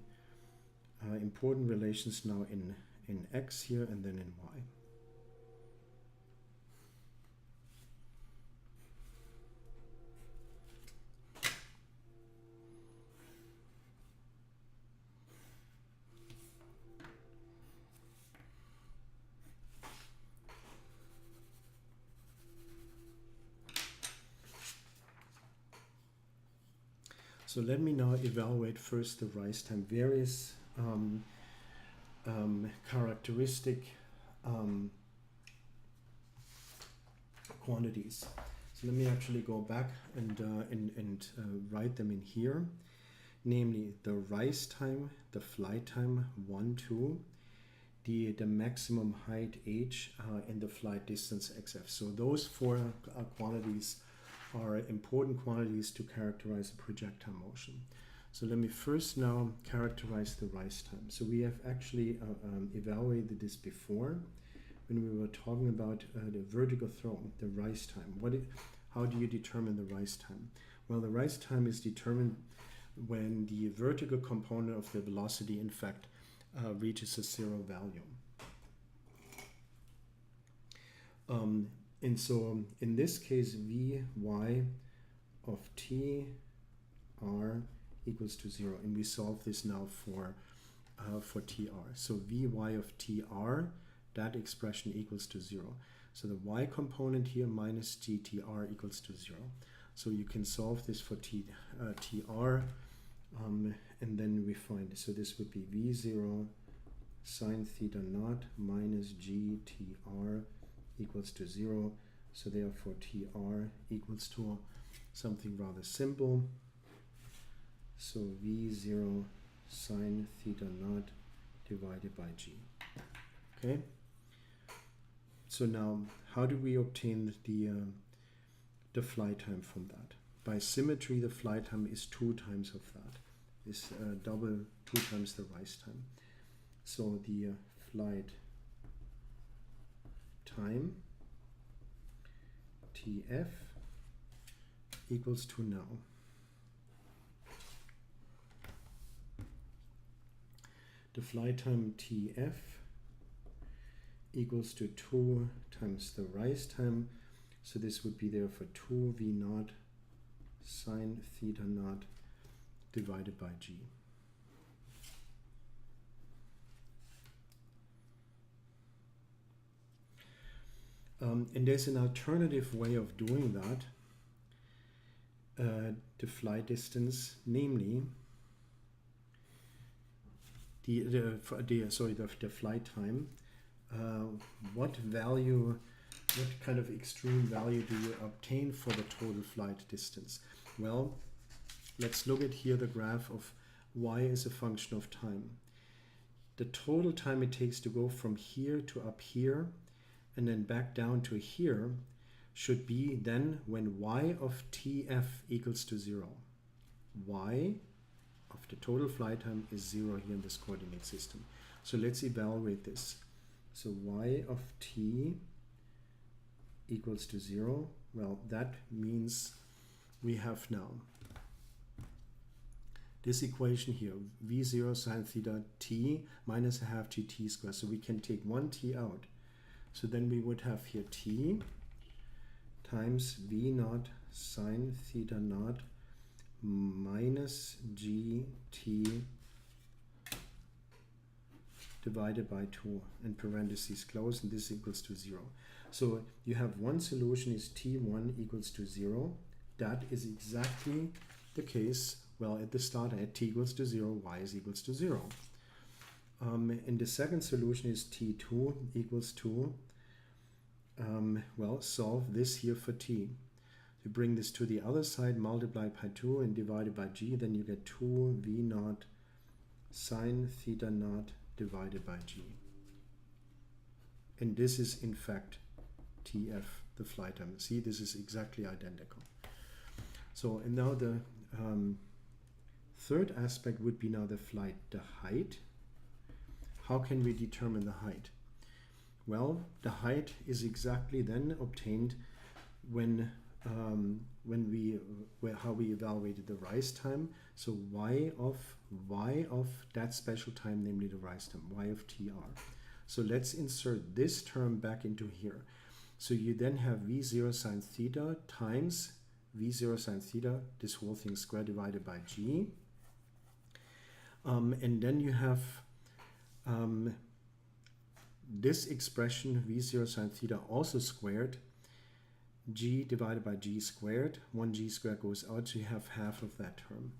important relations now in x here and then in y. So let me now evaluate first the rise time, various characteristic quantities. So let me actually go back and write them in here, namely the rise time, the flight time 1, 2, the maximum height h, and the flight distance xf. So those four quantities are important quantities to characterize a projectile motion. So let me first now characterize the rise time. So we have actually evaluated this before when we were talking about the vertical throw, the rise time. How do you determine the rise time? Well, the rise time is determined when the vertical component of the velocity in fact reaches a zero value. And so in this case, Vy of t r equals to 0, and we solve this now for tr. So Vy of tr, that expression equals to 0. So the y component here minus gtr equals to 0. So you can solve this for tr, and then we find, so this would be v0 sine theta naught minus gtr equals to 0. So therefore tr equals to something rather simple. So v0 sine theta naught divided by g. Okay. So now, how do we obtain the flight time from that? By symmetry, the flight time is 2 times of that. Is double 2 times the rise time. So the flight time Tf equals to now. The flight time Tf equals to 2 times the rise time. So this would be therefore 2 v naught sine theta naught divided by g. And there's an alternative way of doing that. The flight distance, namely the flight time. What kind of extreme value do you obtain for the total flight distance? Well, let's look at here the graph of y as a function of time. The total time it takes to go from here to up here and then back down to here should be then when y of tf equals to 0. Y of the total flight time is 0 here in this coordinate system. So let's evaluate this. So y of t equals to 0. Well, that means we have now this equation here, v0 sine theta t minus a half gt squared. So we can take one t out. So then we would have here t times v naught sine theta naught minus gt divided by 2 and parentheses close, and this equals to 0. So you have one solution is t1 equals to 0. That is exactly the case. Well, at the start at t equals to 0, y is equals to 0. And the second solution is t2 equals to, well, solve this here for t. You bring this to the other side, multiply by 2 and divide it by g, then you get 2 v naught sine theta naught divided by g. And this is in fact tf, the flight time. See, this is exactly identical. So, and now the third aspect would be now the height. How can we determine the height? Well, the height is exactly then obtained when how we evaluated the rise time. So y of that special time, namely the rise time, y of tr. So let's insert this term back into here. So you then have v0 sine theta times v0 sine theta, this whole thing squared divided by g. And then you have this expression v0 sine theta also squared, g divided by g squared. 1g squared goes out, so you have half of that term.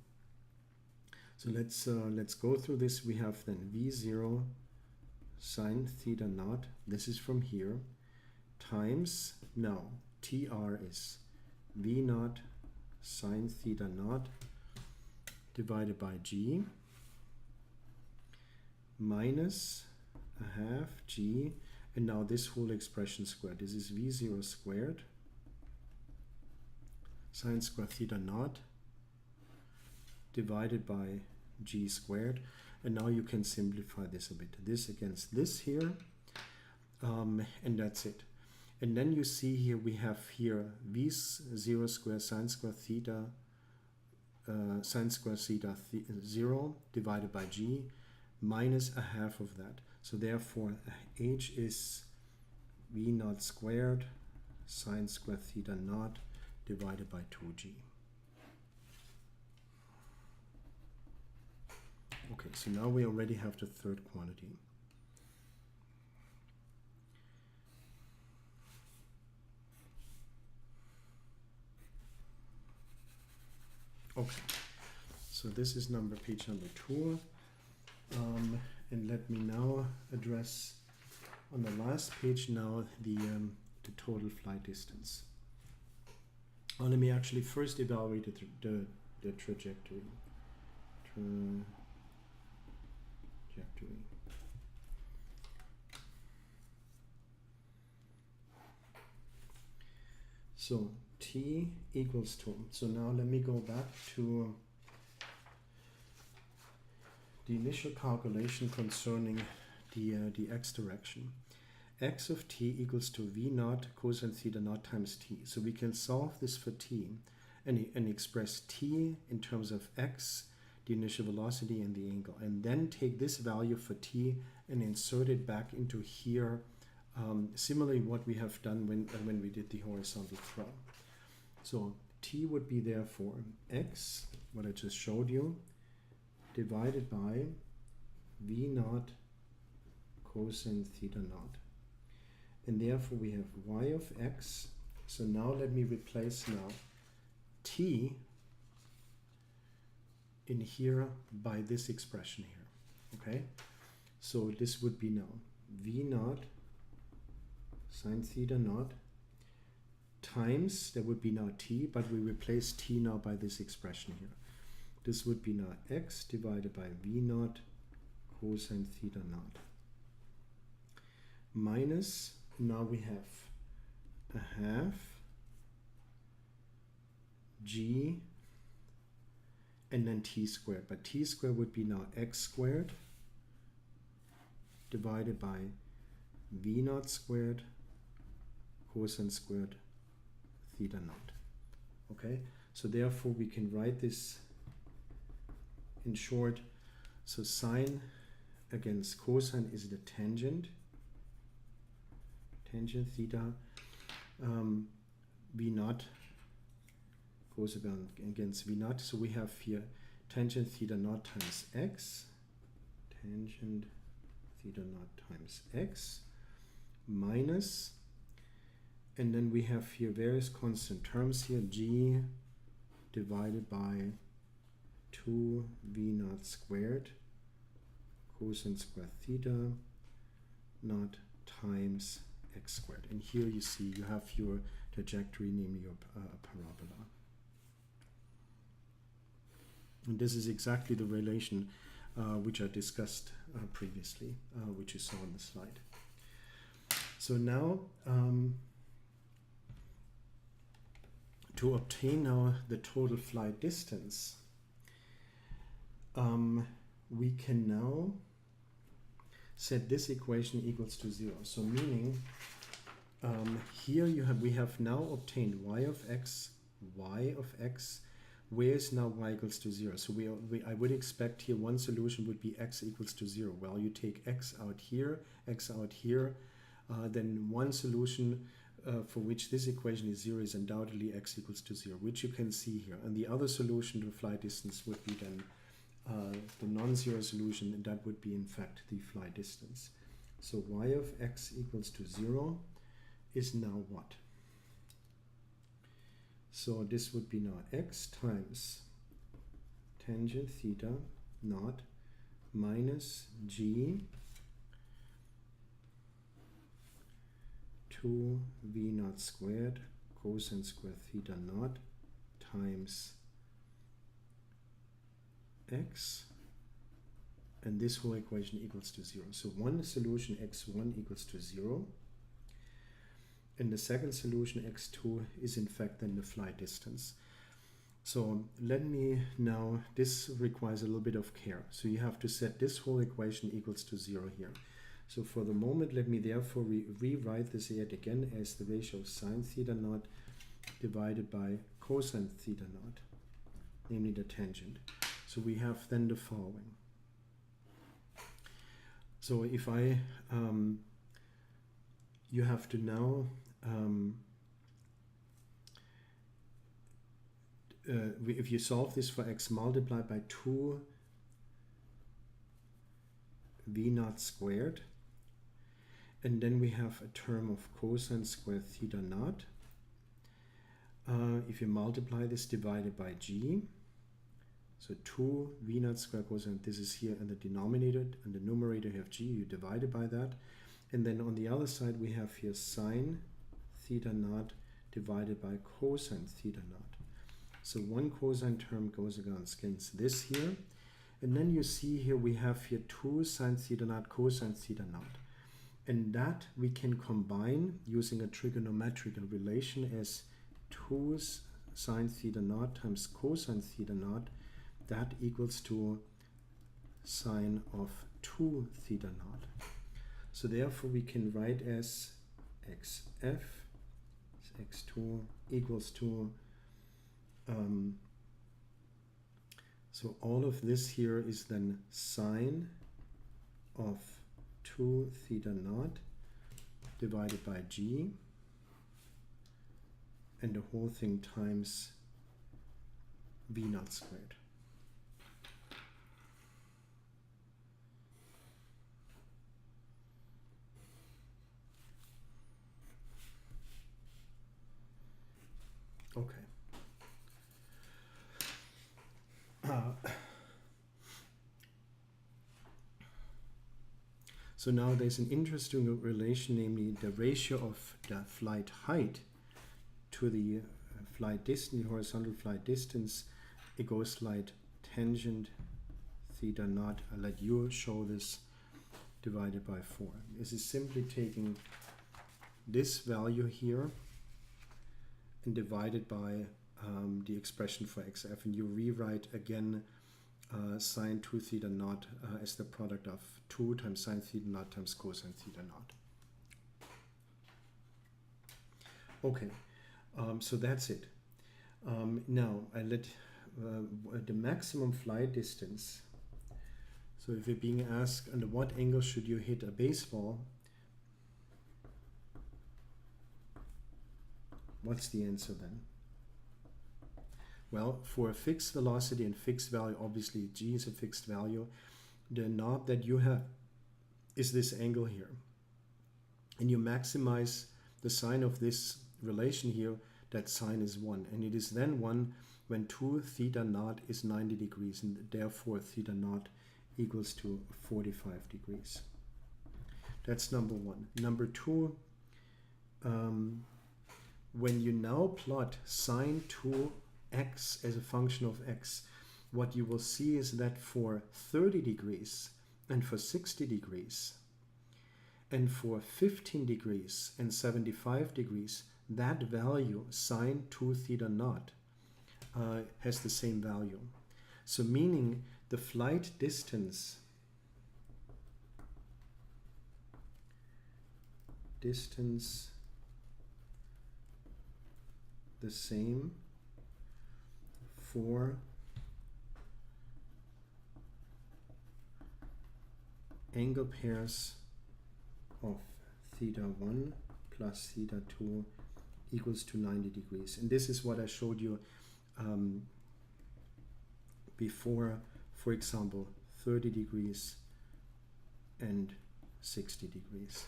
So let's go through this. We have then v0 sine theta naught, this is from here, times, now tr is v naught sine theta naught divided by g minus a half g, and now this whole expression squared. This is v0 squared sine square theta naught divided by g squared. And now you can simplify this a bit. This against this here, and that's it. And then you see here we have here v0 square sine square theta sine square theta 0 divided by g minus a half of that. So therefore h is v naught squared sine square theta naught divided by 2g. Okay, so now we already have the third quantity. Okay, so this is page number 2. And let me now address on the last page now the total flight distance. Let me actually first evaluate the trajectory. So t equals 2. So now let me go back to the initial calculation concerning the x direction. X of t equals to v naught cosine theta naught times t. So we can solve this for t and express t in terms of x, the initial velocity and the angle, and then take this value for t and insert it back into here, similarly what we have done when we did the horizontal throw. So t would be therefore x, what I just showed you, divided by v naught cosine theta naught. And therefore we have y of x. So now let me replace now t in here by this expression here. Okay? So this would be now v naught sine theta naught times, there would be now t, but we replace t now by this expression here. This would be now x divided by v naught cosine theta naught minus, now we have a half g and then t squared, but t squared would be now x squared divided by v naught squared cosine squared theta naught. Okay, so therefore we can write this in short. So sine against cosine is the tangent theta. V naught goes against v naught. So we have here tangent theta naught times x, tangent theta naught times x, minus, and then we have here various constant terms here, g divided by 2 v naught squared cosine squared theta naught times x squared. And here you see you have your trajectory, namely your parabola. And this is exactly the relation which I discussed previously, which you saw on the slide. So now to obtain now the total flight distance, we can now set this equation equals to 0. So meaning here we have now obtained y of x, where is now y equals to 0. So I would expect here one solution would be x equals to 0. Well, you take x out here, then one solution for which this equation is 0 is undoubtedly x equals to 0, which you can see here. And the other solution to flight distance would be then the non-zero solution, and that would be in fact the flight distance. So y of x equals to 0 is now what? So this would be now x times tangent theta naught minus g 2 v naught squared cosine squared theta naught times x, and this whole equation equals to 0. So one solution x1 equals to 0, and the second solution x2 is in fact then the flight distance. So let me now, this requires a little bit of care. So you have to set this whole equation equals to 0 here. So for the moment, let me therefore rewrite this yet again as the ratio of sine theta naught divided by cosine theta naught. namely the tangent. So we have then the following. So if you have to now if you solve this for x multiplied by 2 v naught squared, and then we have a term of cosine squared theta naught. If you multiply this divided by g, so 2 v naught squared cosine, this is here in the denominator, and the numerator you have g, you divide it by that. And then on the other side we have here sine theta naught divided by cosine theta naught. So one cosine term goes against this here. And then you see here we have here 2 sine theta naught cosine theta naught. And that we can combine using a trigonometrical relation as 2 sine theta naught times cosine theta naught. That equals to sine of 2 theta naught. So therefore we can write as xf x2 equals to so all of this here is then sine of 2 theta naught divided by g, and the whole thing times v naught squared. Okay. So now there's an interesting relation, namely the ratio of the flight height to the flight distance, the horizontal flight distance. It goes like tangent theta naught. I'll let you show this divided by 4. This is simply taking this value here and divided by the expression for xf, and you rewrite again sine 2 theta naught as the product of 2 times sine theta naught times cosine theta naught. Okay, so that's it. Now I let the maximum flight distance. So if you're being asked under what angle should you hit a baseball, what's the answer then? Well, for a fixed velocity and fixed value, obviously g is a fixed value, the knob that you have is this angle here. And you maximize the sine of this relation here, that sine is 1. And it is then 1 when 2 theta naught is 90 degrees, and therefore theta naught equals to 45 degrees. That's number 1. Number 2, when you now plot sine 2x as a function of x, what you will see is that for 30 degrees and for 60 degrees and for 15 degrees and 75 degrees, that value sine 2 theta naught has the same value. So meaning the flight distance the same for angle pairs of theta 1 plus theta 2 equals to 90 degrees. And this is what I showed you before, for example, 30 degrees and 60 degrees.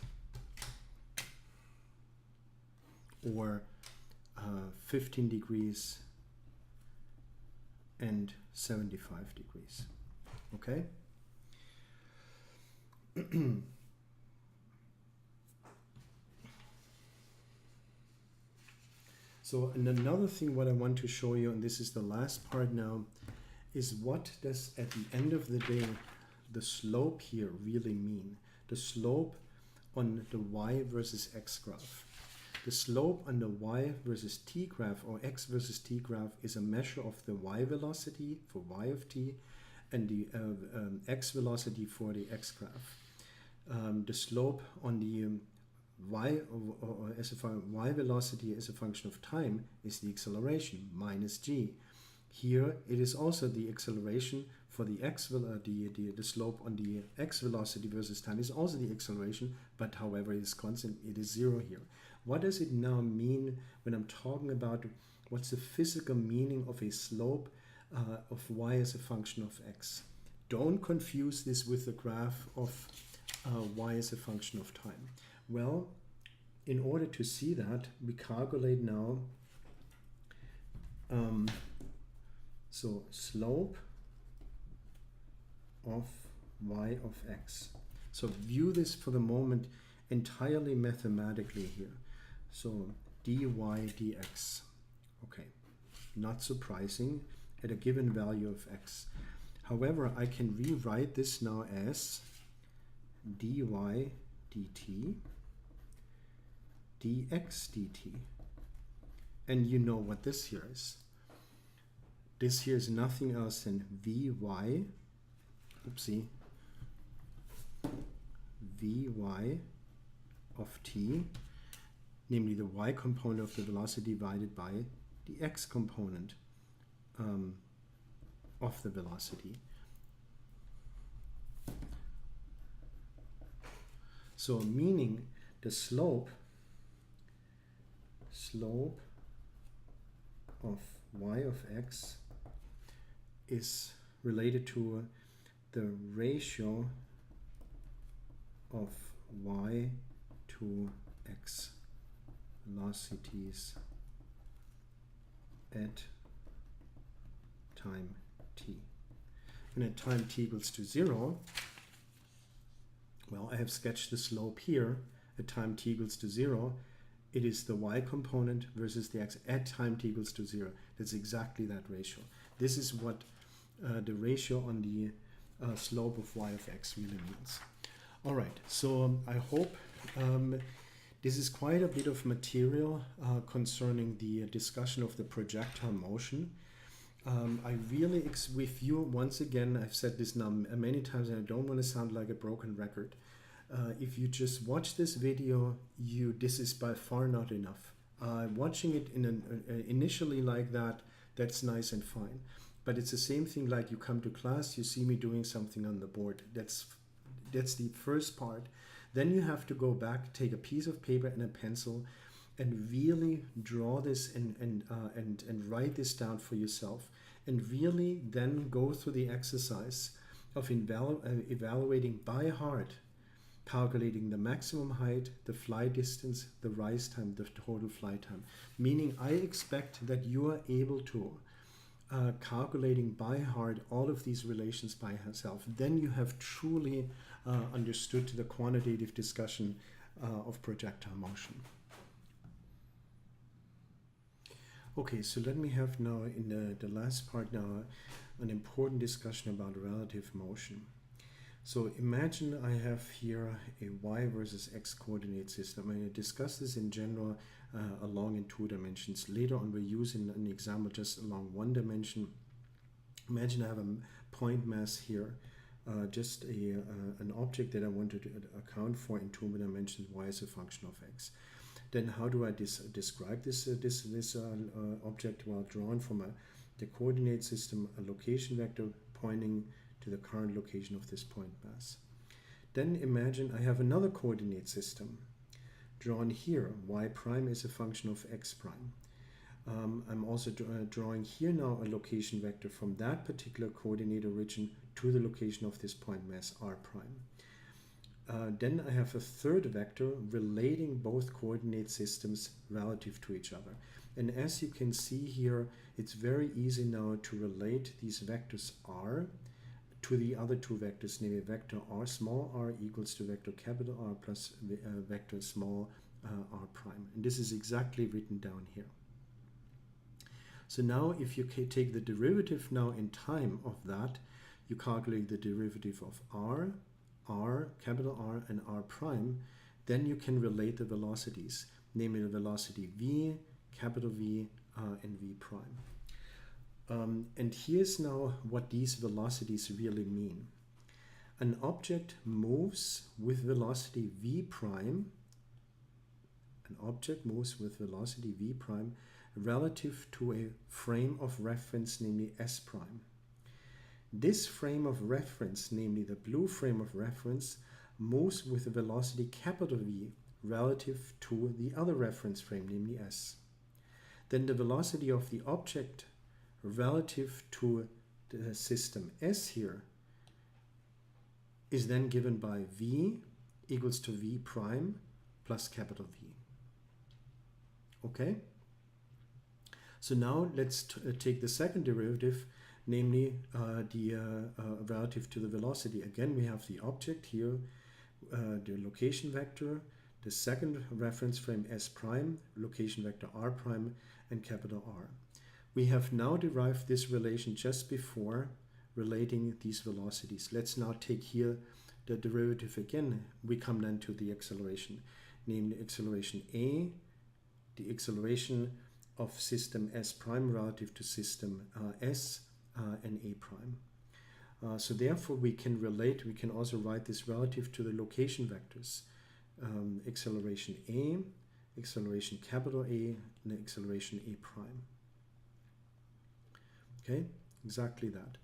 Or 15 degrees and 75 degrees. Okay? So, and another thing what I want to show you, and this is the last part now, is what does at the end of the day the slope here really mean? The slope on the y versus x graph. The slope on the y versus t graph, or x versus t graph, is a measure of the y velocity for y of t and the x velocity for the x graph. The slope on the y velocity as a function of time is the acceleration minus g. Here it is also the acceleration for the the slope on the x velocity versus time is also the acceleration, but however it is constant, it is 0 here. What does it now mean when I'm talking about what's the physical meaning of a slope of y as a function of x? Don't confuse this with the graph of y as a function of time. Well, in order to see that, we calculate now so slope of y of x. So view this for the moment entirely mathematically here. So dy dx. Okay, not surprising at a given value of x. However, I can rewrite this now as dy dt dx dt. And you know what this here is. This here is nothing else than vy, oopsie, vy of t, namely the y component of the velocity divided by the x component of the velocity. So meaning the slope of y of x is related to the ratio of y to x velocities at time t. And at time t equals to 0, well, I have sketched the slope here. At time t equals to 0, it is the y component versus the x at time t equals to 0. That's exactly that ratio. This is what the ratio on the slope of y of x really means. All right, so I hope this is quite a bit of material concerning the discussion of the projectile motion. I really, with you, once again, I've said this now many times and I don't want to sound like a broken record. If you just watch this video, this is by far not enough. Watching it initially like that, that's nice and fine. But it's the same thing like you come to class, you see me doing something on the board. That's the first part. Then you have to go back, take a piece of paper and a pencil and really draw this and write this down for yourself. And really then go through the exercise of evaluating by heart, calculating the maximum height, the flight distance, the rise time, the total flight time. Meaning I expect that you are able to calculating by heart all of these relations by yourself. Then you have truly understood the quantitative discussion of projectile motion. Okay, so let me have now in the last part now an important discussion about relative motion. So imagine I have here a y versus x coordinate system. I'm going to discuss this in general along in 2 dimensions. Later on we're using an example just along 1 dimension. Imagine I have a point mass here, just an object that I want to account for in 2 dimensions, y as a function of x. Then how do I describe this object? Well, drawn from the coordinate system, a location vector pointing to the current location of this point mass. Then imagine I have another coordinate system drawn here. Y prime is a function of x prime. I'm also drawing here now a location vector from that particular coordinate origin to the location of this point mass r prime. Then I have a third vector relating both coordinate systems relative to each other. And as you can see here, it's very easy now to relate these vectors r to the other 2 vectors, namely vector r small r equals to vector capital R plus vector small r prime. And this is exactly written down here. So now if you take the derivative now in time of that, you calculate the derivative of r, capital R, and r prime, then you can relate the velocities, namely the velocity v, capital V, and v prime. And here's now what these velocities really mean. An object moves with velocity v prime. An object moves with velocity v prime relative to a frame of reference, namely S prime. This frame of reference, namely the blue frame of reference, moves with a velocity capital V relative to the other reference frame, namely S. Then the velocity of the object relative to the system S here is then given by V equals to V prime plus capital V. Okay? So now let's take the second derivative, namely relative to the velocity. Again, we have the object here, the location vector, the second reference frame S prime, location vector R prime, and capital R. We have now derived this relation just before relating these velocities. Let's now take here the derivative again. We come then to the acceleration, namely acceleration A, the acceleration of system S prime relative to system S and A prime. So therefore we can also write this relative to the location vectors. Acceleration A, acceleration capital A, and acceleration A prime. Okay, exactly that.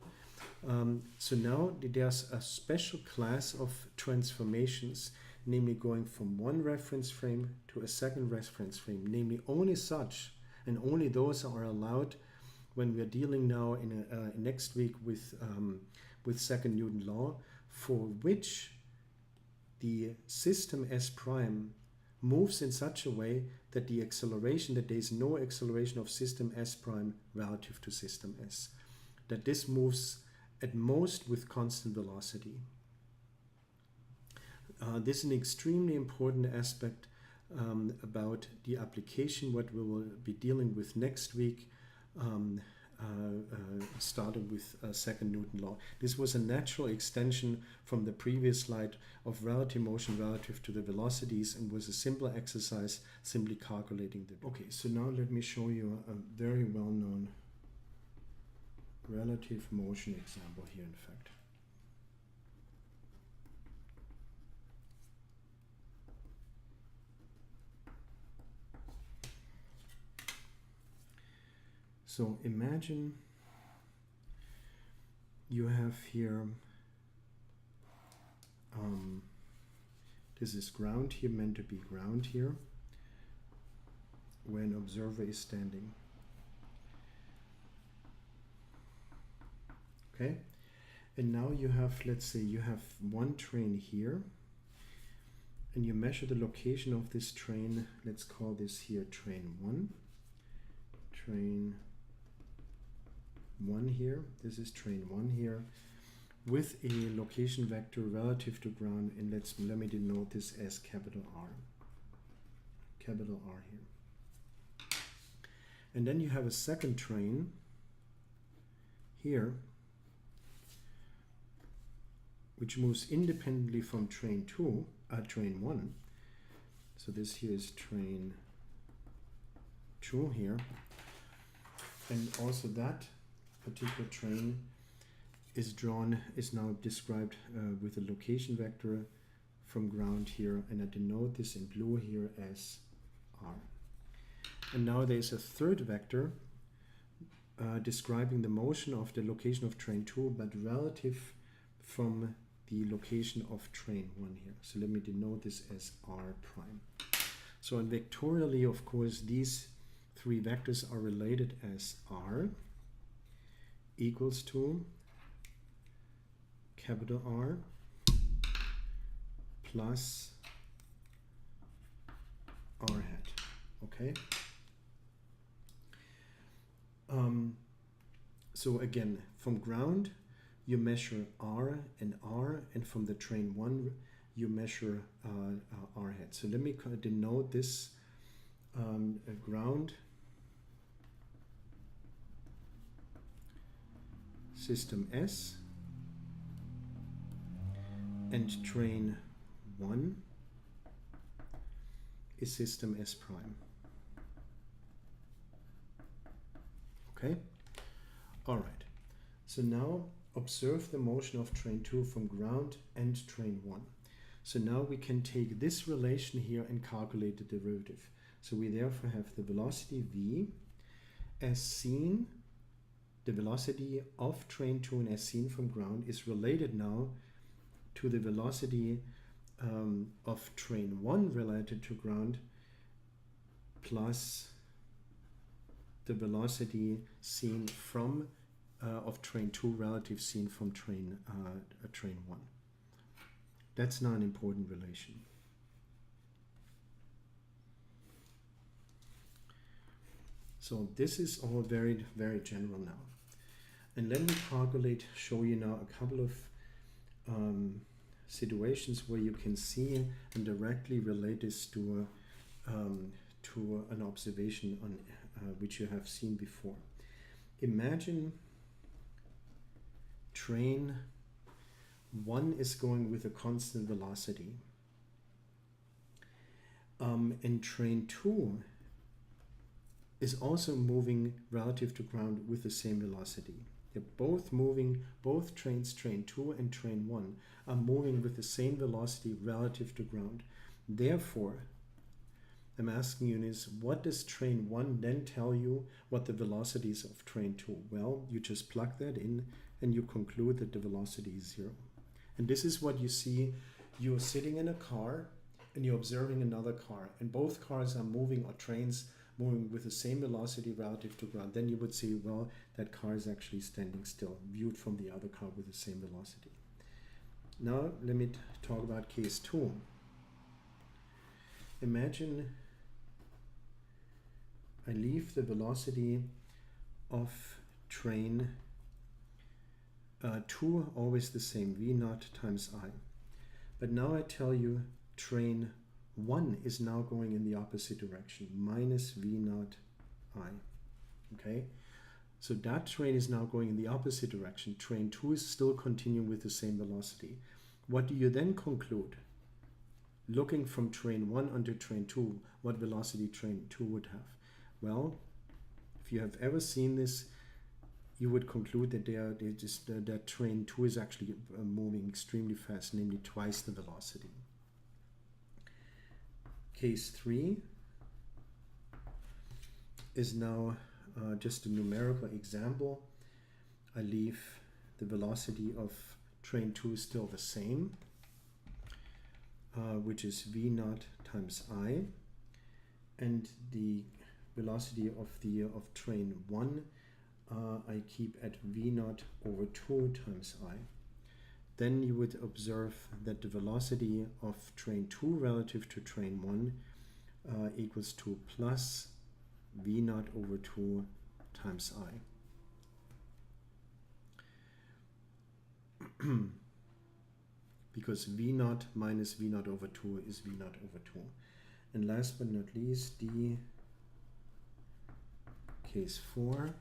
So now there's a special class of transformations, namely going from one reference frame to a second reference frame, namely only such and only those are allowed when we are dealing now in next week with second Newton law, for which the system S prime moves in such a way that the acceleration, that there is no acceleration of system S prime relative to system S, that this moves at most with constant velocity. This is an extremely important aspect about the application, what we will be dealing with next week, starting with second Newton law. This was a natural extension from the previous slide of relative motion relative to the velocities, and was a simple exercise simply calculating the... Okay, so now let me show you a very well-known relative motion example here, in fact. So imagine you have here, this is ground here, meant to be ground here, where an observer is standing. Okay, and now you have, let's say you have one train here, and you measure the location of this train. Let's call this here train 1. Train 1 here, this is train 1 here, with a location vector relative to ground, and let me denote this as capital R. Capital R here. And then you have a second train here, which moves independently from train 1. So this here is train 2 here. And also that particular train is now described with a location vector from ground here, and I denote this in blue here as R. And now there's a third vector describing the motion of the location of train 2, but relative from the location of train 1 here. So let me denote this as R prime. So and vectorially, of course, these three vectors are related as R equals to capital R plus R hat. Okay. So again, from ground you measure R, and from the train 1 you measure R hat. So let me denote this ground system S, and train 1 is system S prime. Okay? Alright. So now observe the motion of train 2 from ground and train 1. So now we can take this relation here and calculate the derivative. So we therefore have the velocity v as seen, the velocity of train 2 and as seen from ground is related now to the velocity of train 1 related to ground plus the velocity seen from of train 2 relative seen from train 1. That's not an important relation. So this is all very, very general now. And let me show you now a couple of situations where you can see and directly relate this to an observation on which you have seen before. Imagine train 1 is going with a constant velocity, and train 2 is also moving relative to ground with the same velocity. They're both moving, both trains, train 2 and train 1, are moving with the same velocity relative to ground. Therefore, I'm asking you is, what does train 1 then tell you what the velocity is of train 2? Well, you just plug that in and you conclude that the velocity is 0. And this is what you see. You're sitting in a car and you're observing another car, and both cars are moving, or trains moving with the same velocity relative to ground. Then you would say, well, that car is actually standing still, viewed from the other car with the same velocity. Now let me talk about case 2. Imagine I leave the velocity of train 2 always the same, v naught times I. But now I tell you train 1 is now going in the opposite direction, minus v naught I. Okay? So that train is now going in the opposite direction. Train 2 is still continuing with the same velocity. What do you then conclude? Looking from train 1 onto train 2, what velocity train 2 would have? Well, if you have ever seen this, you would conclude that that train 2 is actually moving extremely fast, namely twice the velocity. Case 3 is now just a numerical example. I leave the velocity of train 2 still the same, which is v naught times I, and the velocity of train 1 I keep at v naught over 2 times I. Then you would observe that the velocity of train 2 relative to train 1 equals to plus v naught over 2 times I. Because v naught minus v naught over 2 is v naught over 2. And last but not least, the case 4.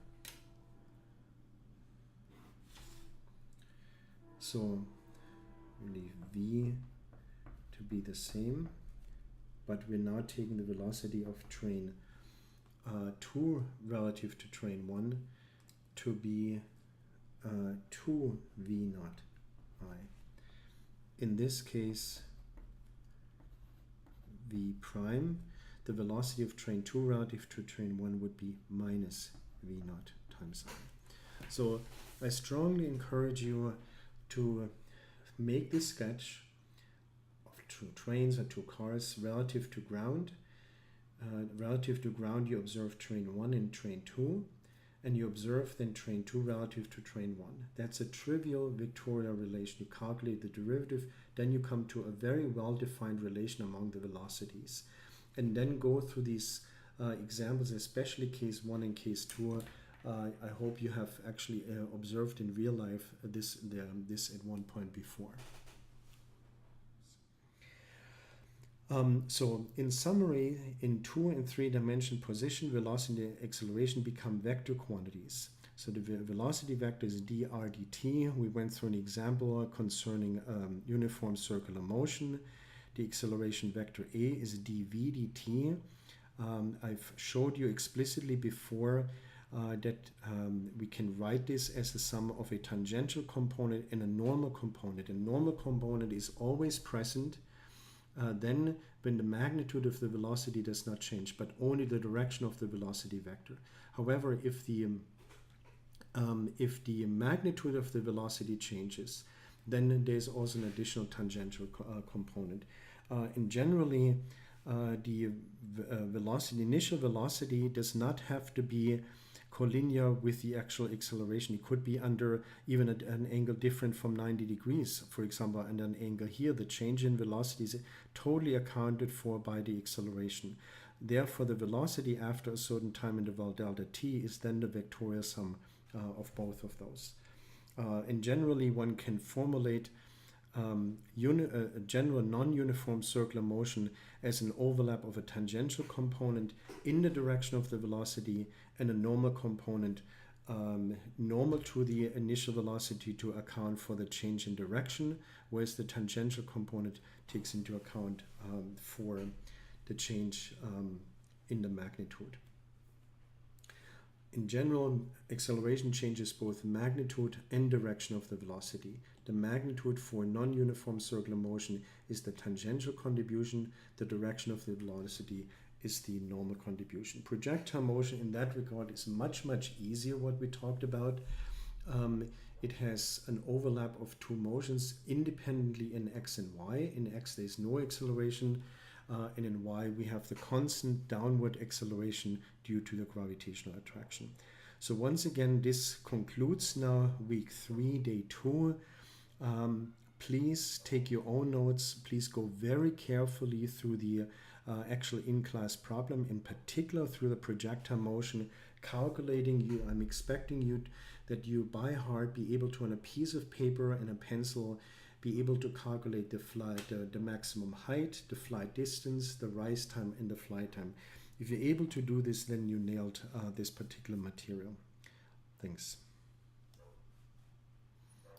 So we leave v to be the same, but we're now taking the velocity of train 2 relative to train 1 to be 2 v naught I. In this case, v prime, the velocity of train 2 relative to train 1 would be minus v naught times I. So I strongly encourage you to make this sketch of 2 trains or 2 cars relative to ground. Relative to ground, you observe train 1 and train 2, and you observe then train 2 relative to train 1. That's a trivial vectorial relation. You calculate the derivative, then you come to a very well-defined relation among the velocities. And then go through these examples, especially case 1 and case 2. I hope you have actually observed in real life this at one point before. So in summary, in 2 and 3 dimension position, velocity and acceleration become vector quantities. So the velocity vector is dr dt. We went through an example concerning uniform circular motion. The acceleration vector A is dv dt. I've showed you explicitly before that we can write this as the sum of a tangential component and a normal component. A normal component is always present then when the magnitude of the velocity does not change, but only the direction of the velocity vector. However, if the magnitude of the velocity changes, then there's also an additional tangential component. And generally, the initial velocity does not have to be collinear with the actual acceleration. It could be under even an angle different from 90 degrees, for example, and an angle here. The change in velocity is totally accounted for by the acceleration. Therefore, the velocity after a certain time interval delta t is then the vectorial sum of both of those. And generally, one can formulate a general non-uniform circular motion as an overlap of a tangential component in the direction of the velocity and a normal component normal to the initial velocity to account for the change in direction, whereas the tangential component takes into account for the change in the magnitude. In general, acceleration changes both magnitude and direction of the velocity. The magnitude for non-uniform circular motion is the tangential contribution. The direction of the velocity is the normal contribution. Projectile motion in that regard is much easier, what we talked about. It has an overlap of two motions independently in x and y. In x there is no acceleration, and in y we have the constant downward acceleration due to the gravitational attraction. So once again, this concludes now week 3, day 2. Please take your own notes. Please go very carefully through the actual in-class problem, in particular through the projectile motion, calculating you. I'm expecting you that you by heart be able to, on a piece of paper and a pencil, be able to calculate the flight, the maximum height, the flight distance, the rise time, and the flight time. If you're able to do this, then you nailed this particular material. Thanks.